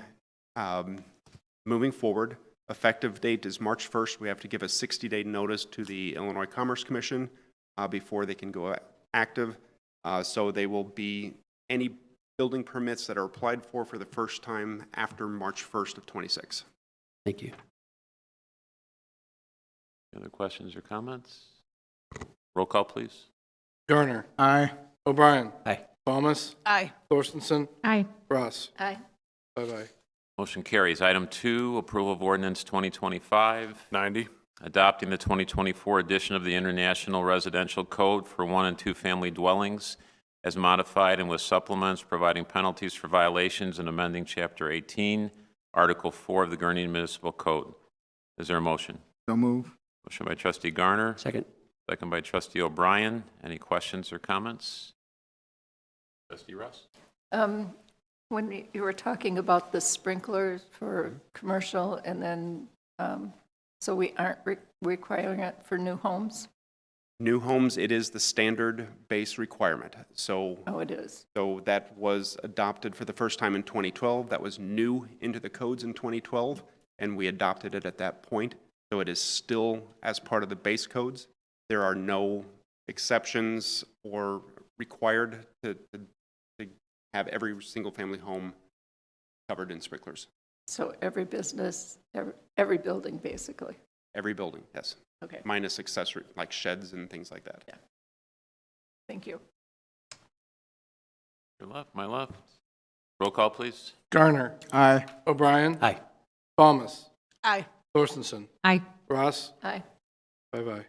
S9: moving forward. Effective date is March 1st. We have to give a 60-day notice to the Illinois Commerce Commission before they can go active. So they will be any building permits that are applied for the first time after March 1st of 26.
S11: Thank you.
S1: Any other questions or comments? Roll call, please.
S8: Garner.
S2: Aye.
S8: O'Brien.
S11: Aye.
S8: Thomas.
S10: Aye.
S8: Thorstensen.
S10: Aye.
S8: Ross.
S10: Aye.
S8: 5-0.
S1: Motion carries. Item 2, approval of ordinance 2025-90, adopting the 2024 edition of the International Residential Code for 1- and 2-family dwellings as modified and with supplements, providing penalties for violations and amending Chapter 18, Article 4 of the Gurnee Municipal Code. Is there a motion?
S2: So move.
S1: Motion by Trustee Garner,
S11: Second.
S1: second by Trustee O'Brien. Any questions or comments? Trustee Russ?
S12: When you were talking about the sprinklers for commercial and then, so we aren't requiring it for new homes?
S9: New homes, it is the standard base requirement. So,
S12: Oh, it is.
S9: so that was adopted for the first time in 2012. That was new into the codes in 2012, and we adopted it at that point. So it is still as part of the base codes. There are no exceptions or required to have every single family home covered in sprinklers.
S12: So every business, every building, basically.
S9: Every building, yes.
S12: Okay,
S9: Minus accessory, like sheds and things like that.
S12: Yeah. Thank you.
S1: Your left, my left. Roll call, please.
S8: Garner.
S2: Aye.
S8: O'Brien.
S11: Aye.
S8: Thomas.
S12: Aye.
S10: Thorstensen. Aye. Ross.
S12: Aye.
S10: 5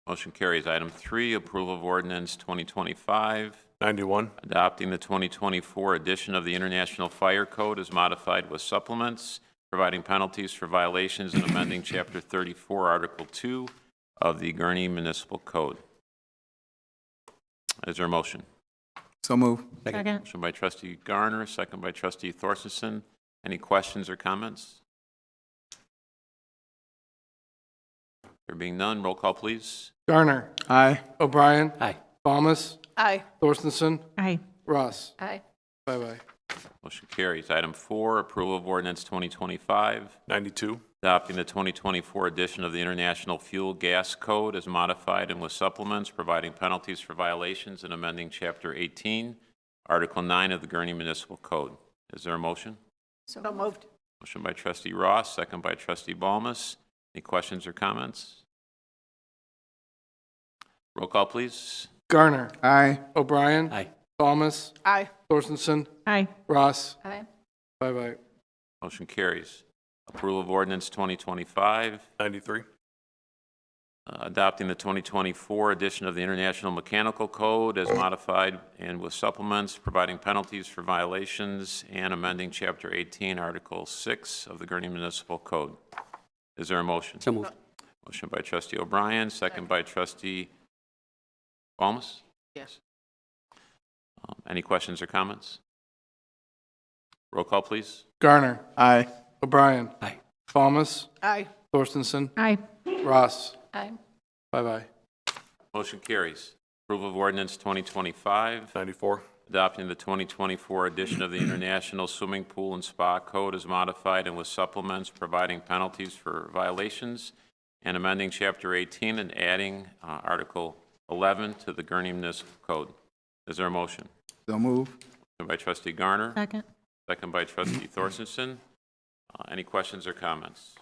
S1: Motion carries. Item 3, approval of ordinance 2025,
S5: 91.
S1: adopting the 2024 edition of the International Fire Code as modified with supplements, providing penalties for violations and amending Chapter 34, Article 2 of the Gurnee Municipal Code. Is there a motion?
S10: So move.
S11: Second.
S1: Motion by trustee Garner, second by trustee Thorstensen. Any questions or comments? There being none, roll call, please.
S10: Garner. Aye. O'Brien.
S11: Aye.
S10: Thomas.
S12: Aye.
S10: Thorstensen.
S3: Aye.
S10: Ross.
S12: Aye.
S10: 5
S1: Motion carries. Item 4, approval of ordinance 2025,
S5: 92.
S1: adopting the 2024 edition of the International Fuel Gas Code as modified and with supplements, providing penalties for violations and amending Chapter 18, Article 9 of the Gurnee Municipal Code. Is there a motion?
S12: So moved.
S1: Motion by trustee Ross, second by trustee Balmas. Any questions or comments? Roll call, please.
S10: Garner. Aye. O'Brien.
S11: Aye.
S10: Thomas.
S12: Aye.
S10: Thorstensen.
S3: Aye.
S10: Ross.
S12: Aye.
S10: 5
S1: Motion carries. Approval of ordinance 2025,
S5: 93.
S1: adopting the 2024 edition of the International Mechanical Code as modified and with supplements, providing penalties for violations and amending Chapter 18, Article 6 of the Gurnee Municipal Code. Is there a motion?
S11: So moved.
S1: Motion by trustee O'Brien, second by trustee Balmas.
S12: Yes.
S1: Any questions or comments? Roll call, please.
S10: Garner. Aye. O'Brien.
S11: Aye.
S10: Thomas.
S12: Aye.
S10: Thorstensen.
S3: Aye.
S10: Ross.
S12: Aye.
S10: 5
S1: Motion carries. Approval of ordinance 2025,
S5: 94.
S1: adopting the 2024 edition of the International Swimming Pool and Spa Code as modified and with supplements, providing penalties for violations and amending Chapter 18 and adding Article 11 to the Gurnee Municipal Code. Is there a motion?
S10: So move.
S1: Motion by trustee Garner,
S3: Second.
S1: second by trustee Thorstensen. Any questions or comments?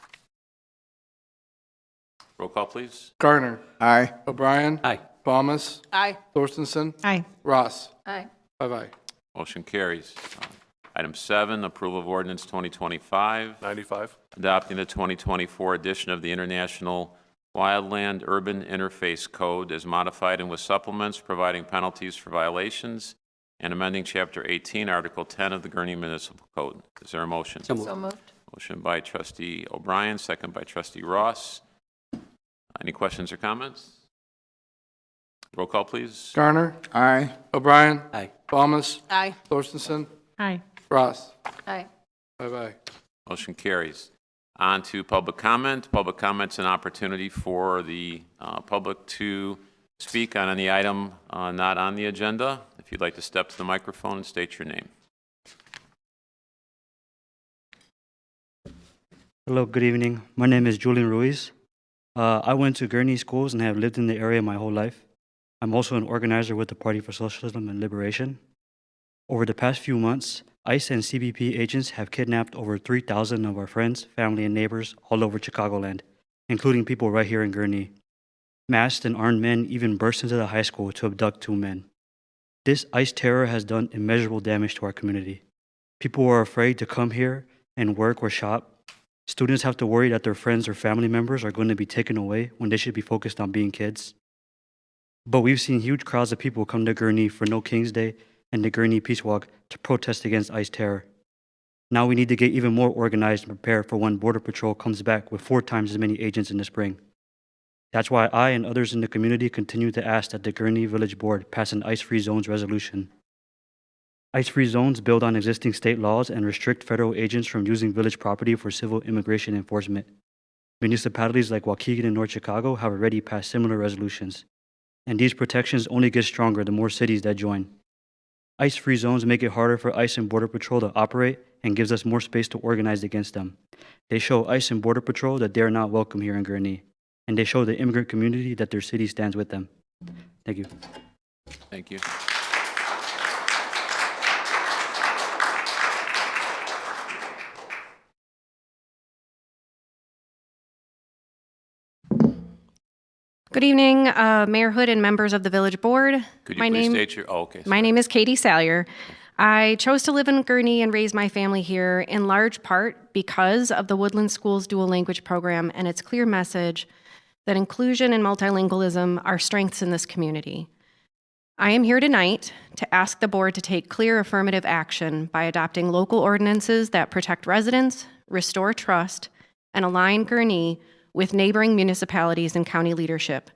S1: Roll call, please.
S10: Garner. Aye. O'Brien.
S11: Aye.
S10: Thomas.
S12: Aye.
S10: Thorstensen.
S3: Aye.
S10: Ross.
S12: Aye.
S10: 5
S1: Motion carries. Item 7, approval of ordinance 2025,
S5: 95.
S1: adopting the 2024 edition of the International Wildland Urban Interface Code as modified and with supplements, providing penalties for violations and amending Chapter 18, Article 10 of the Gurnee Municipal Code. Is there a motion?
S11: So moved.
S12: So moved.
S1: Motion by trustee O'Brien, second by trustee Ross. Any questions or comments? Roll call, please.
S10: Garner. Aye. O'Brien.
S11: Aye.
S10: Thomas.
S12: Aye.
S10: Thorstensen.
S3: Aye.
S10: Ross.
S12: Aye.
S10: 5
S1: Motion carries. On to public comment. Public comment's an opportunity for the public to speak on any item not on the agenda. If you'd like to step to the microphone and state your name.
S13: Hello, good evening. My name is Julian Ruiz. I went to Gurnee schools and have lived in the area my whole life. I'm also an organizer with the Party for Socialism and Liberation. Over the past few months, ICE and CBP agents have kidnapped over 3,000 of our friends, family, and neighbors all over Chicagoland, including people right here in Gurnee. Masked and armed men even burst into the high school to abduct 2 men. This ICE terror has done immeasurable damage to our community. People are afraid to come here and work or shop. Students have to worry that their friends or family members are going to be taken away when they should be focused on being kids. But we've seen huge crowds of people come to Gurnee for No King's Day and the Gurnee Peace Walk to protest against ICE terror. Now we need to get even more organized and prepare for when Border Patrol comes back with 4 times as many agents in the spring. That's why I and others in the community continue to ask that the Gurnee Village Board pass an ICE-free zones resolution. ICE-free zones build on existing state laws and restrict federal agents from using village property for civil immigration enforcement. Municipalities like Waukegan and North Chicago have already passed similar resolutions, and these protections only get stronger the more cities that join. ICE-free zones make it harder for ICE and Border Patrol to operate and gives us more space to organize against them. They show ICE and Border Patrol that they are not welcome here in Gurnee, and they show the immigrant community that their city stands with them. Thank you.
S1: Thank you.
S14: Good evening, Mayor Hood and members of the Village Board.
S1: Could you
S14: My
S1: please
S14: name-
S1: state your, oh, okay.
S14: My name is Katie Salyer. I chose to live in Gurnee and raise my family here in large part because of the Woodland Schools dual language program and its clear message that inclusion and multilingualism are strengths in this community. I am here tonight to ask the board to take clear affirmative action by adopting local ordinances that protect residents, restore trust, and align Gurnee with neighboring municipalities and county leadership.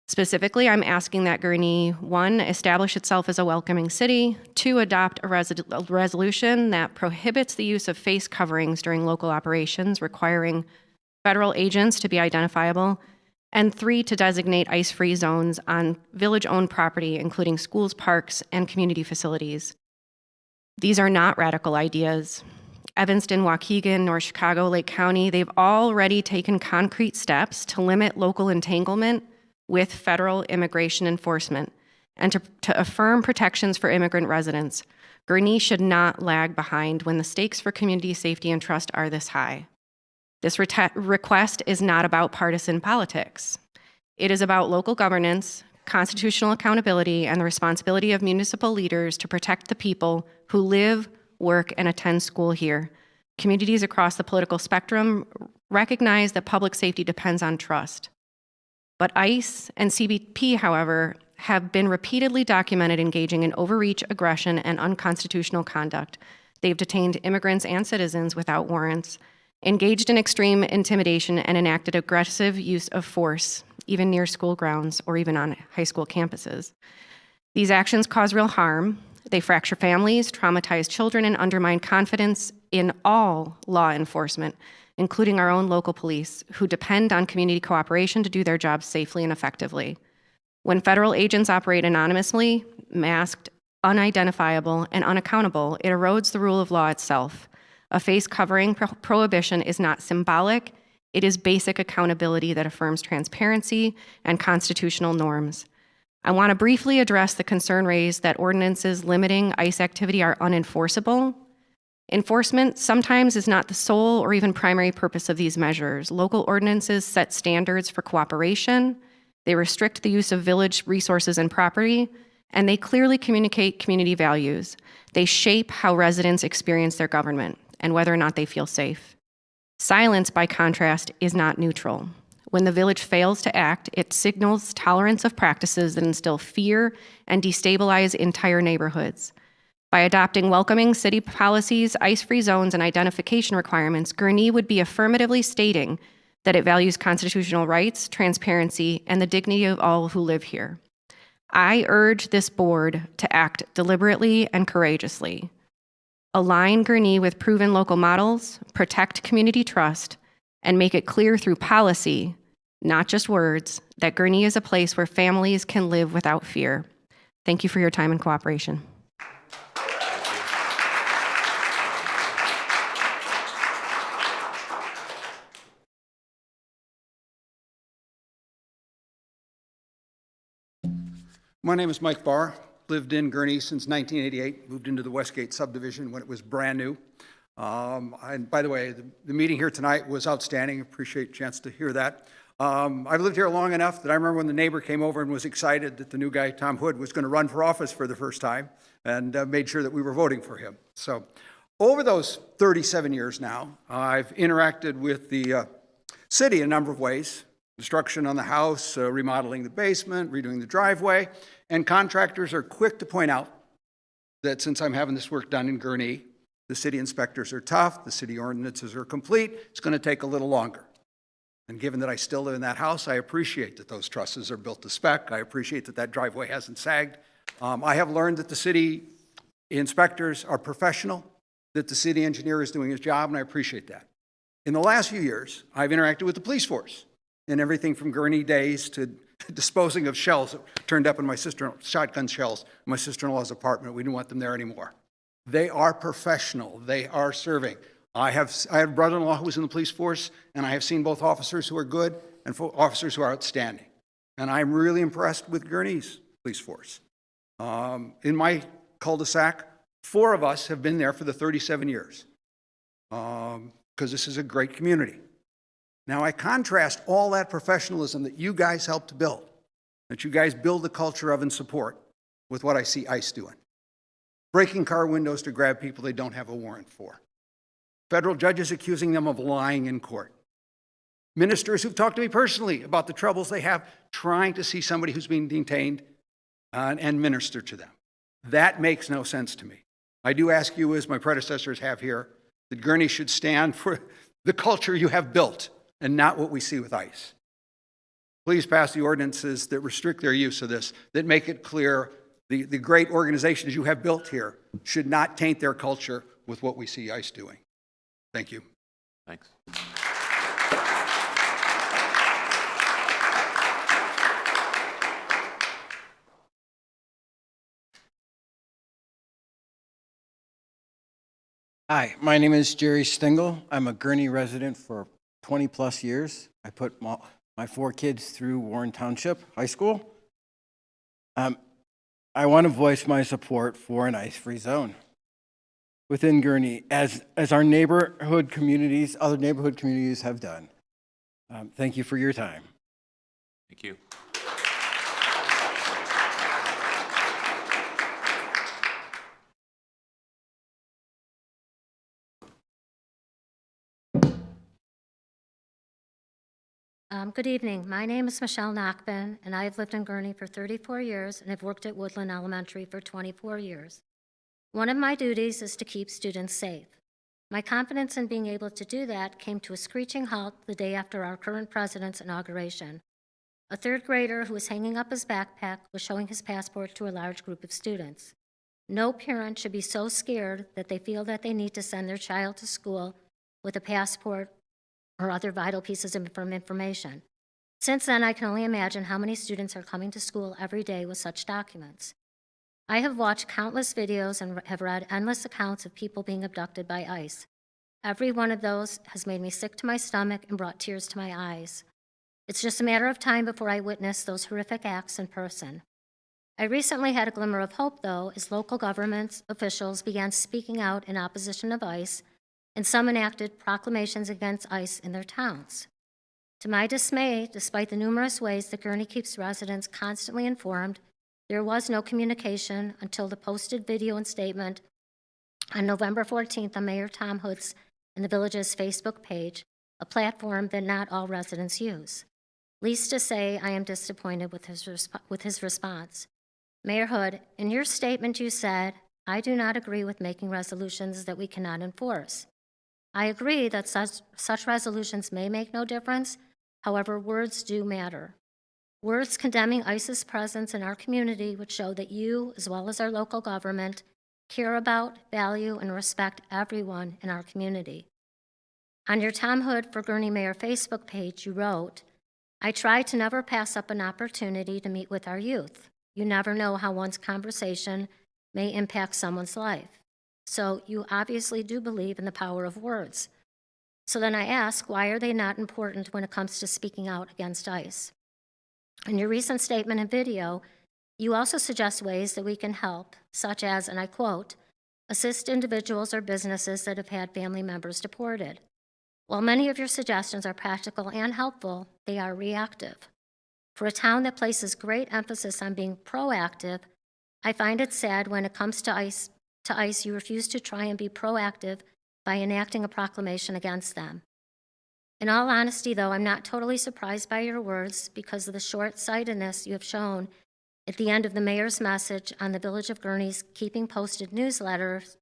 S14: Specifically, I'm asking that Gurnee, 1, establish itself as a welcoming city, 2, adopt a resolution that prohibits the use of face coverings during local operations, requiring federal agents to be identifiable, and 3, to designate ice-free zones on village-owned property, including schools, parks, and community facilities. These are not radical ideas. Evanston, Waukegan, or Chicago, Lake County, they've already taken concrete steps to limit local entanglement with federal immigration enforcement and to affirm protections for immigrant residents. Gurnee should not lag behind when the stakes for community safety and trust are this high. This request is not about partisan politics. It is about local governance, constitutional accountability, and the responsibility of municipal leaders to protect the people who live, work, and attend school here. Communities across the political spectrum recognize that public safety depends on trust. But ICE and CBP, however, have been repeatedly documented engaging in overreach, aggression, and unconstitutional conduct. They've detained immigrants and citizens without warrants, engaged in extreme intimidation, and enacted aggressive use of force, even near school grounds or even on high school campuses. These actions cause real harm. They fracture families, traumatize children, and undermine confidence in all law enforcement, including our own local police, who depend on community cooperation to do their jobs safely and effectively. When federal agents operate anonymously, masked, unidentifiable, and unaccountable, it erodes the rule of law itself. A face covering prohibition is not symbolic, it is basic accountability that affirms transparency and constitutional norms. I want to briefly address the concern raised that ordinances limiting ICE activity are unenforceable. Enforcement sometimes is not the sole or even primary purpose of these measures. Local ordinances set standards for cooperation, they restrict the use of village resources and property, and they clearly communicate community values. They shape how residents experience their government and whether or not they feel safe. Silence, by contrast, is not neutral. When the village fails to act, it signals tolerance of practices that instill fear and destabilize entire neighborhoods. By adopting welcoming city policies, ice-free zones, and identification requirements, Gurnee would be affirmatively stating that it values constitutional rights, transparency, and the dignity of all who live here. I urge this board to act deliberately and courageously. Align Gurnee with proven local models, protect community trust, and make it clear through policy, not just words, that Gurnee is a place where families can live without fear. Thank you for your time and cooperation.
S15: My name is Mike Barr. Lived in Gurnee since 1988. Moved into the Westgate subdivision when it was brand new. And by the way, the meeting here tonight was outstanding. Appreciate a chance to hear that. I've lived here long enough that I remember when the neighbor came over and was excited that the new guy, Tom Hood, was going to run for office for the first time, and made sure that we were voting for him. So over those 37 years now, I've interacted with the city in a number of ways. Construction on the house, remodeling the basement, redoing the driveway, and contractors are quick to point out that since I'm having this work done in Gurnee, the city inspectors are tough, the city ordinances are complete, it's going to take a little longer. And given that I still live in that house, I appreciate that those trusses are built to spec. I appreciate that that driveway hasn't sagged. I have learned that the city inspectors are professional, that the city engineer is doing his job, and I appreciate that. In the last few years, I've interacted with the police force in everything from Gurnee days to disposing of shells that turned up in my shotgun shells in my sister-in-law's apartment. We didn't want them there anymore. They are professional. They are serving. I have a brother-in-law who was in the police force, and I have seen both officers who are good and officers who are outstanding. And I'm really impressed with Gurnee's police force. In my cul-de-sac, 4 of us have been there for the 37 years because this is a great community. Now, I contrast all that professionalism that you guys helped to build, that you guys build the culture of and support, with what I see ICE doing. breaking car windows to grab people they don't have a warrant for. Federal judges accusing them of lying in court. Ministers who've talked to me personally about the troubles they have trying to see somebody who's being detained and minister to them. That makes no sense to me. I do ask you, as my predecessors have here, that Gurnee should stand for the culture you have built and not what we see with ICE. Please pass the ordinances that restrict their use of this, that make it clear the great organizations you have built here should not taint their culture with what we see ICE doing. Thank you.
S1: Thanks.
S16: Hi, my name is Jerry Stingle. I'm a Gurnee resident for 20 plus years. I put my 4 kids through Warren Township High School. I want to voice my support for an ICE-free zone within Gurnee, as our neighborhood communities, other neighborhood communities have done. Thank you for your time.
S1: Thank you.
S17: Good evening. My name is Michelle Nachman, and I have lived in Gurnee for 34 years and have worked at Woodland Elementary for 24 years. One of my duties is to keep students safe. My confidence in being able to do that came to a screeching halt the day after our current president's inauguration. A 3rd grader who was hanging up his backpack was showing his passport to a large group of students. No parent should be so scared that they feel that they need to send their child to school with a passport or other vital pieces of information. Since then, I can only imagine how many students are coming to school every day with such documents. I have watched countless videos and have read endless accounts of people being abducted by ICE. Every one of those has made me sick to my stomach and brought tears to my eyes. It's just a matter of time before I witness those horrific acts in person. I recently had a glimmer of hope, though, as local government officials began speaking out in opposition of ICE, and some enacted proclamations against ICE in their towns. To my dismay, despite the numerous ways that Gurnee keeps residents constantly informed, there was no communication until the posted video and statement on November 14th on Mayor Tom Hood's and the village's Facebook page, a platform that not all residents use. Least to say, I am disappointed with his response. Mayor Hood, in your statement you said, "I do not agree with making resolutions that we cannot enforce." I agree that such resolutions may make no difference. However, words do matter. Words condemning ICE's presence in our community would show that you, as well as our local government, care about, value, and respect everyone in our community. On your Tom Hood for Gurnee Mayor Facebook page, you wrote, "I try to never pass up an opportunity to meet with our youth. You never know how one's conversation may impact someone's life. So you obviously do believe in the power of words. So then I ask, why are they not important when it comes to speaking out against ICE? In your recent statement and video, you also suggest ways that we can help, such as, and I quote, assist individuals or businesses that have had family members deported. While many of your suggestions are practical and helpful, they are reactive. For a town that places great emphasis on being proactive, I find it sad when it comes to ICE, you refuse to try and be proactive by enacting a proclamation against them. In all honesty, though, I'm not totally surprised by your words because of the short-sightedness you have shown at the end of the mayor's message on the Village of Gurnee's keeping posted newsletters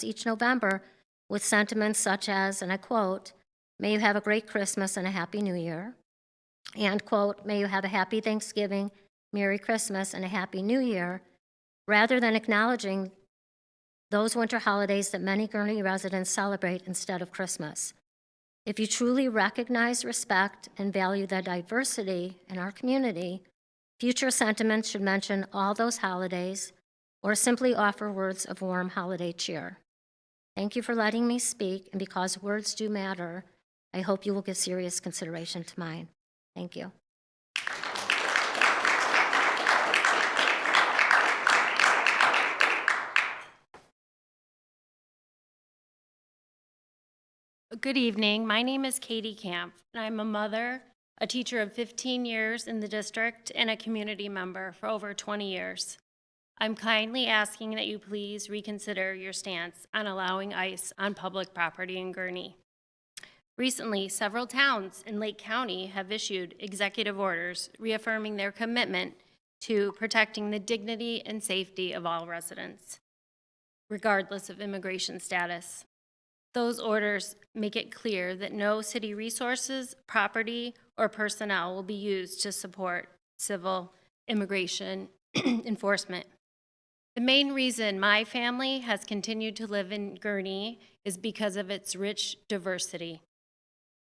S17: each November with sentiments such as, and I quote, "May you have a great Christmas and a Happy New Year," and quote, "May you have a happy Thanksgiving, Merry Christmas, and a Happy New Year," rather than acknowledging those winter holidays that many Gurnee residents celebrate instead of Christmas. If you truly recognize, respect, and value the diversity in our community, future sentiments should mention all those holidays or simply offer words of warm holiday cheer. Thank you for letting me speak, and because words do matter, I hope you will give serious consideration to mine. Thank you.
S18: Good evening. My name is Katie Camp, and I'm a mother, a teacher of 15 years in the district, and a community member for over 20 years. I'm kindly asking that you please reconsider your stance on allowing ICE on public property in Gurnee. Recently, several towns in Lake County have issued executive orders reaffirming their commitment to protecting the dignity and safety of all residents, regardless of immigration status. Those orders make it clear that no city resources, property, or personnel will be used to support civil immigration enforcement. The main reason my family has continued to live in Gurnee is because of its rich diversity.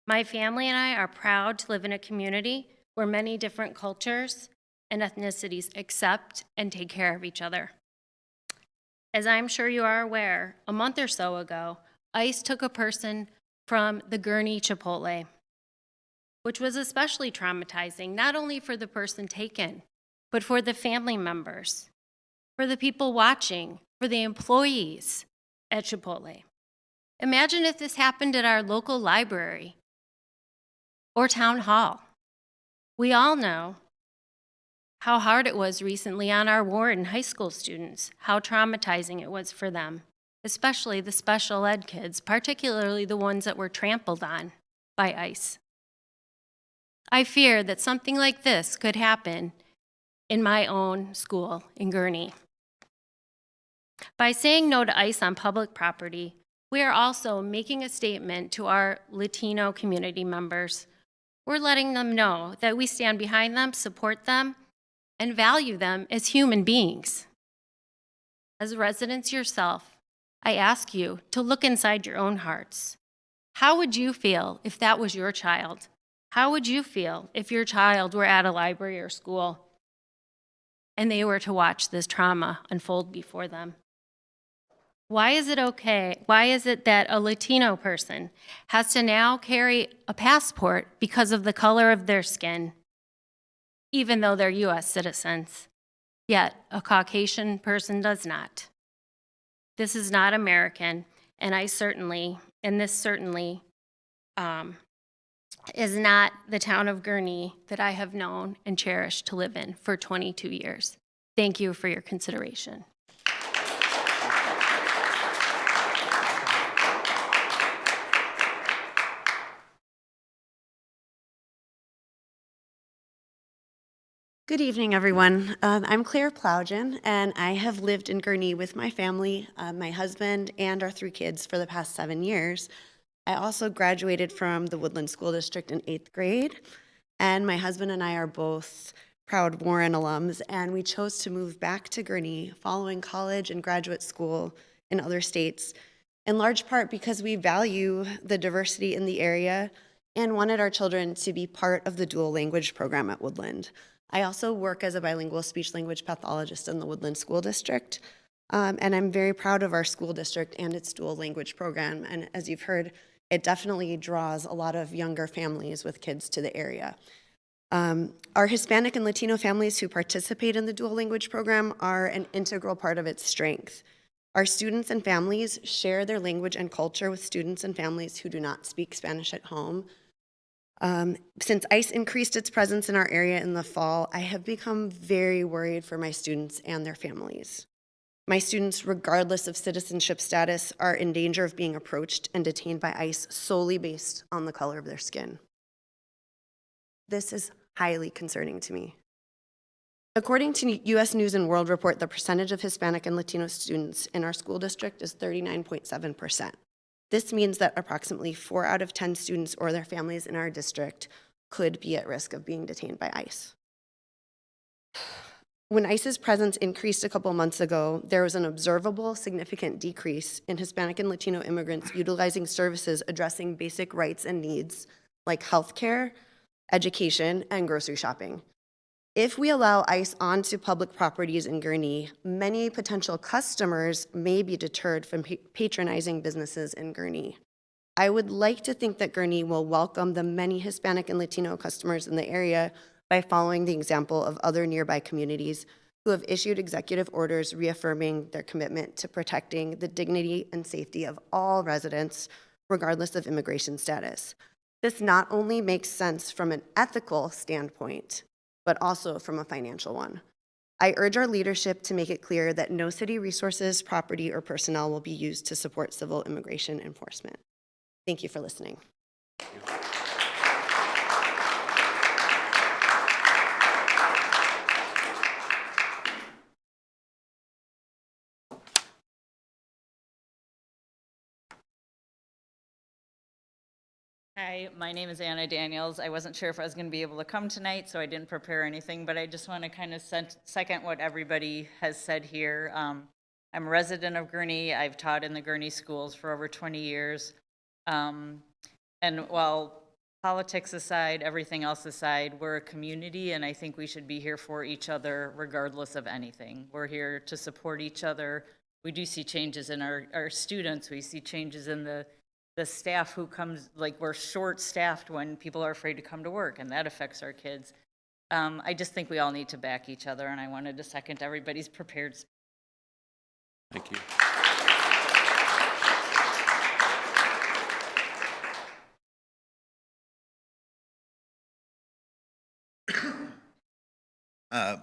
S18: My family and I are proud to live in a community where many different cultures and ethnicities accept and take care of each other. As I'm sure you are aware, a month or so ago, ICE took a person from the Gurnee Chipotle, which was especially traumatizing, not only for the person taken, but for the family members, for the people watching, for the employees at Chipotle. Imagine if this happened at our local library or town hall. We all know how hard it was recently on our Warren high school students, how traumatizing it was for them, especially the special ed kids, particularly the ones that were trampled on by ICE. I fear that something like this could happen in my own school in Gurnee. By saying no to ICE on public property, we are also making a statement to our Latino community members. We're letting them know that we stand behind them, support them, and value them as human beings. As residents yourself, I ask you to look inside your own hearts. How would you feel if that was your child? How would you feel if your child were at a library or school and they were to watch this trauma unfold before them? Why is it okay? Why is it that a Latino person has to now carry a passport because of the color of their skin, even though they're US citizens, yet a Caucasian person does not? This is not American, and this certainly is not the town of Gurnee that I have known and cherished to live in for 22 years. Thank you for your consideration.
S19: Good evening, everyone. I'm Claire Plowgen, and I have lived in Gurnee with my family, my husband, and our 3 kids for the past 7 years. I also graduated from the Woodland School District in 8th grade, and my husband and I are both proud Warren alums, and we chose to move back to Gurnee following college and graduate school in other states, in large part because we value the diversity in the area and wanted our children to be part of the dual language program at Woodland. I also work as a bilingual speech-language pathologist in the Woodland School District, and I'm very proud of our school district and its dual language program. And as you've heard, it definitely draws a lot of younger families with kids to the area. Our Hispanic and Latino families who participate in the dual language program are an integral part of its strength. Our students and families share their language and culture with students and families who do not speak Spanish at home. Since ICE increased its presence in our area in the fall, I have become very worried for my students and their families. My students, regardless of citizenship status, are in danger of being approached and detained by ICE solely based on the color of their skin. This is highly concerning to me. According to U.S. News and World Report, the percentage of Hispanic and Latino students in our school district is 39.7%. This means that approximately 4 out of 10 students or their families in our district could be at risk of being detained by ICE. When ICE's presence increased a couple months ago, there was an observable significant decrease in Hispanic and Latino immigrants utilizing services addressing basic rights and needs like healthcare, education, and grocery shopping. If we allow ICE onto public properties in Gurnee, many potential customers may be deterred from patronizing businesses in Gurnee. I would like to think that Gurnee will welcome the many Hispanic and Latino customers in the area by following the example of other nearby communities who have issued executive orders reaffirming their commitment to protecting the dignity and safety of all residents, regardless of immigration status. This not only makes sense from an ethical standpoint, but also from a financial one. I urge our leadership to make it clear that no city resources, property, or personnel will be used to support civil immigration enforcement. Thank you for listening.
S20: Hi, my name is Anna Daniels. I wasn't sure if I was going to be able to come tonight, so I didn't prepare anything, but I just want to kind of second what everybody has said here. I'm a resident of Gurnee. I've taught in the Gurnee schools for over 20 years. And while politics aside, everything else aside, we're a community, and I think we should be here for each other regardless of anything. We're here to support each other. We do see changes in our students. We see changes in the staff who comes, like we're short-staffed when people are afraid to come to work, and that affects our kids. I just think we all need to back each other, and I wanted to second everybody's prepared.
S1: Thank you.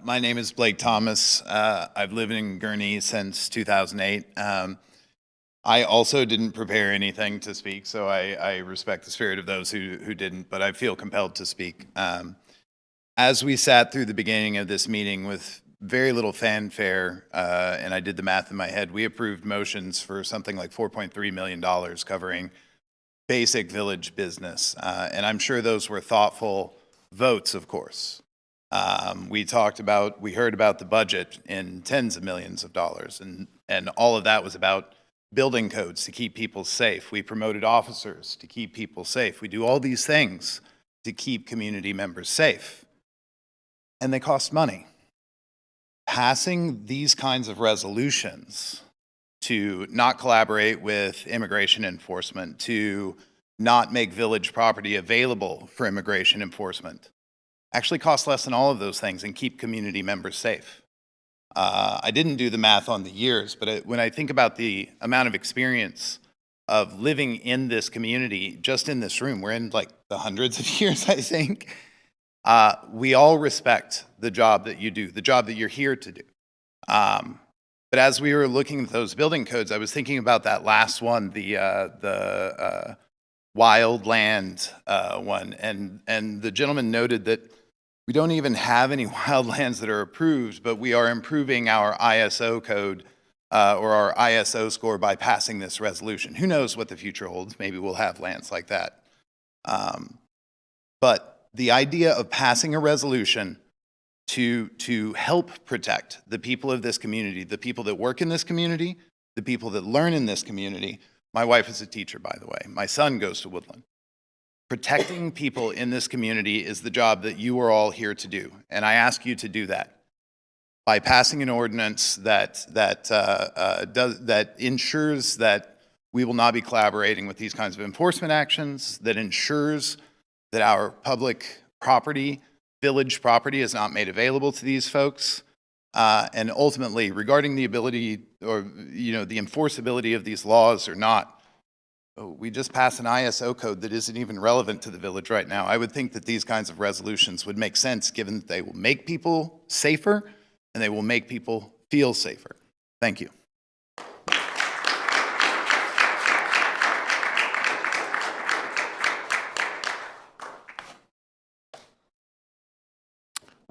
S21: My name is Blake Thomas. I've lived in Gurnee since 2008. I also didn't prepare anything to speak, so I respect the spirit of those who didn't, but I feel compelled to speak. As we sat through the beginning of this meeting with very little fanfare, and I did the math in my head, we approved motions for something like $4.3 million covering basic village business. And I'm sure those were thoughtful votes, of course. We heard about the budget in tens of millions of dollars, and all of that was about building codes to keep people safe. We promoted officers to keep people safe. We do all these things to keep community members safe. And they cost money. Passing these kinds of resolutions to not collaborate with immigration enforcement, to not make village property available for immigration enforcement, actually costs less than all of those things and keep community members safe. I didn't do the math on the years, but when I think about the amount of experience of living in this community, just in this room, we're in like the hundreds of years, I think. We all respect the job that you do, the job that you're here to do. But as we were looking at those building codes, I was thinking about that last one, the wild land one, and the gentleman noted that we don't even have any wildlands that are approved, but we are improving our ISO code or our ISO score by passing this resolution. Who knows what the future holds? Maybe we'll have lands like that. But the idea of passing a resolution to help protect the people of this community, the people that work in this community, the people that learn in this community. My wife is a teacher, by the way. My son goes to Woodland. Protecting people in this community is the job that you are all here to do, and I ask you to do that by passing an ordinance that ensures that we will not be collaborating with these kinds of enforcement actions, that ensures that our public property, village property, is not made available to these folks, and ultimately, regarding the ability or the enforceability of these laws or not. We just passed an ISO code that isn't even relevant to the village right now. I would think that these kinds of resolutions would make sense given that they will make people safer and they will make people feel safer. Thank you.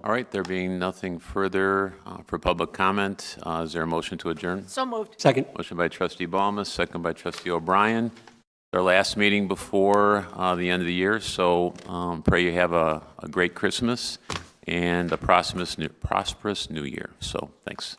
S1: All right, there being nothing further for public comment, is there a motion to adjourn?
S10: So moved.
S11: Second.
S1: Motion by Trustee Balmas, second by Trustee O'Brien. Our last meeting before the end of the year, so pray you have a great Christmas and a prosperous new year. So thanks.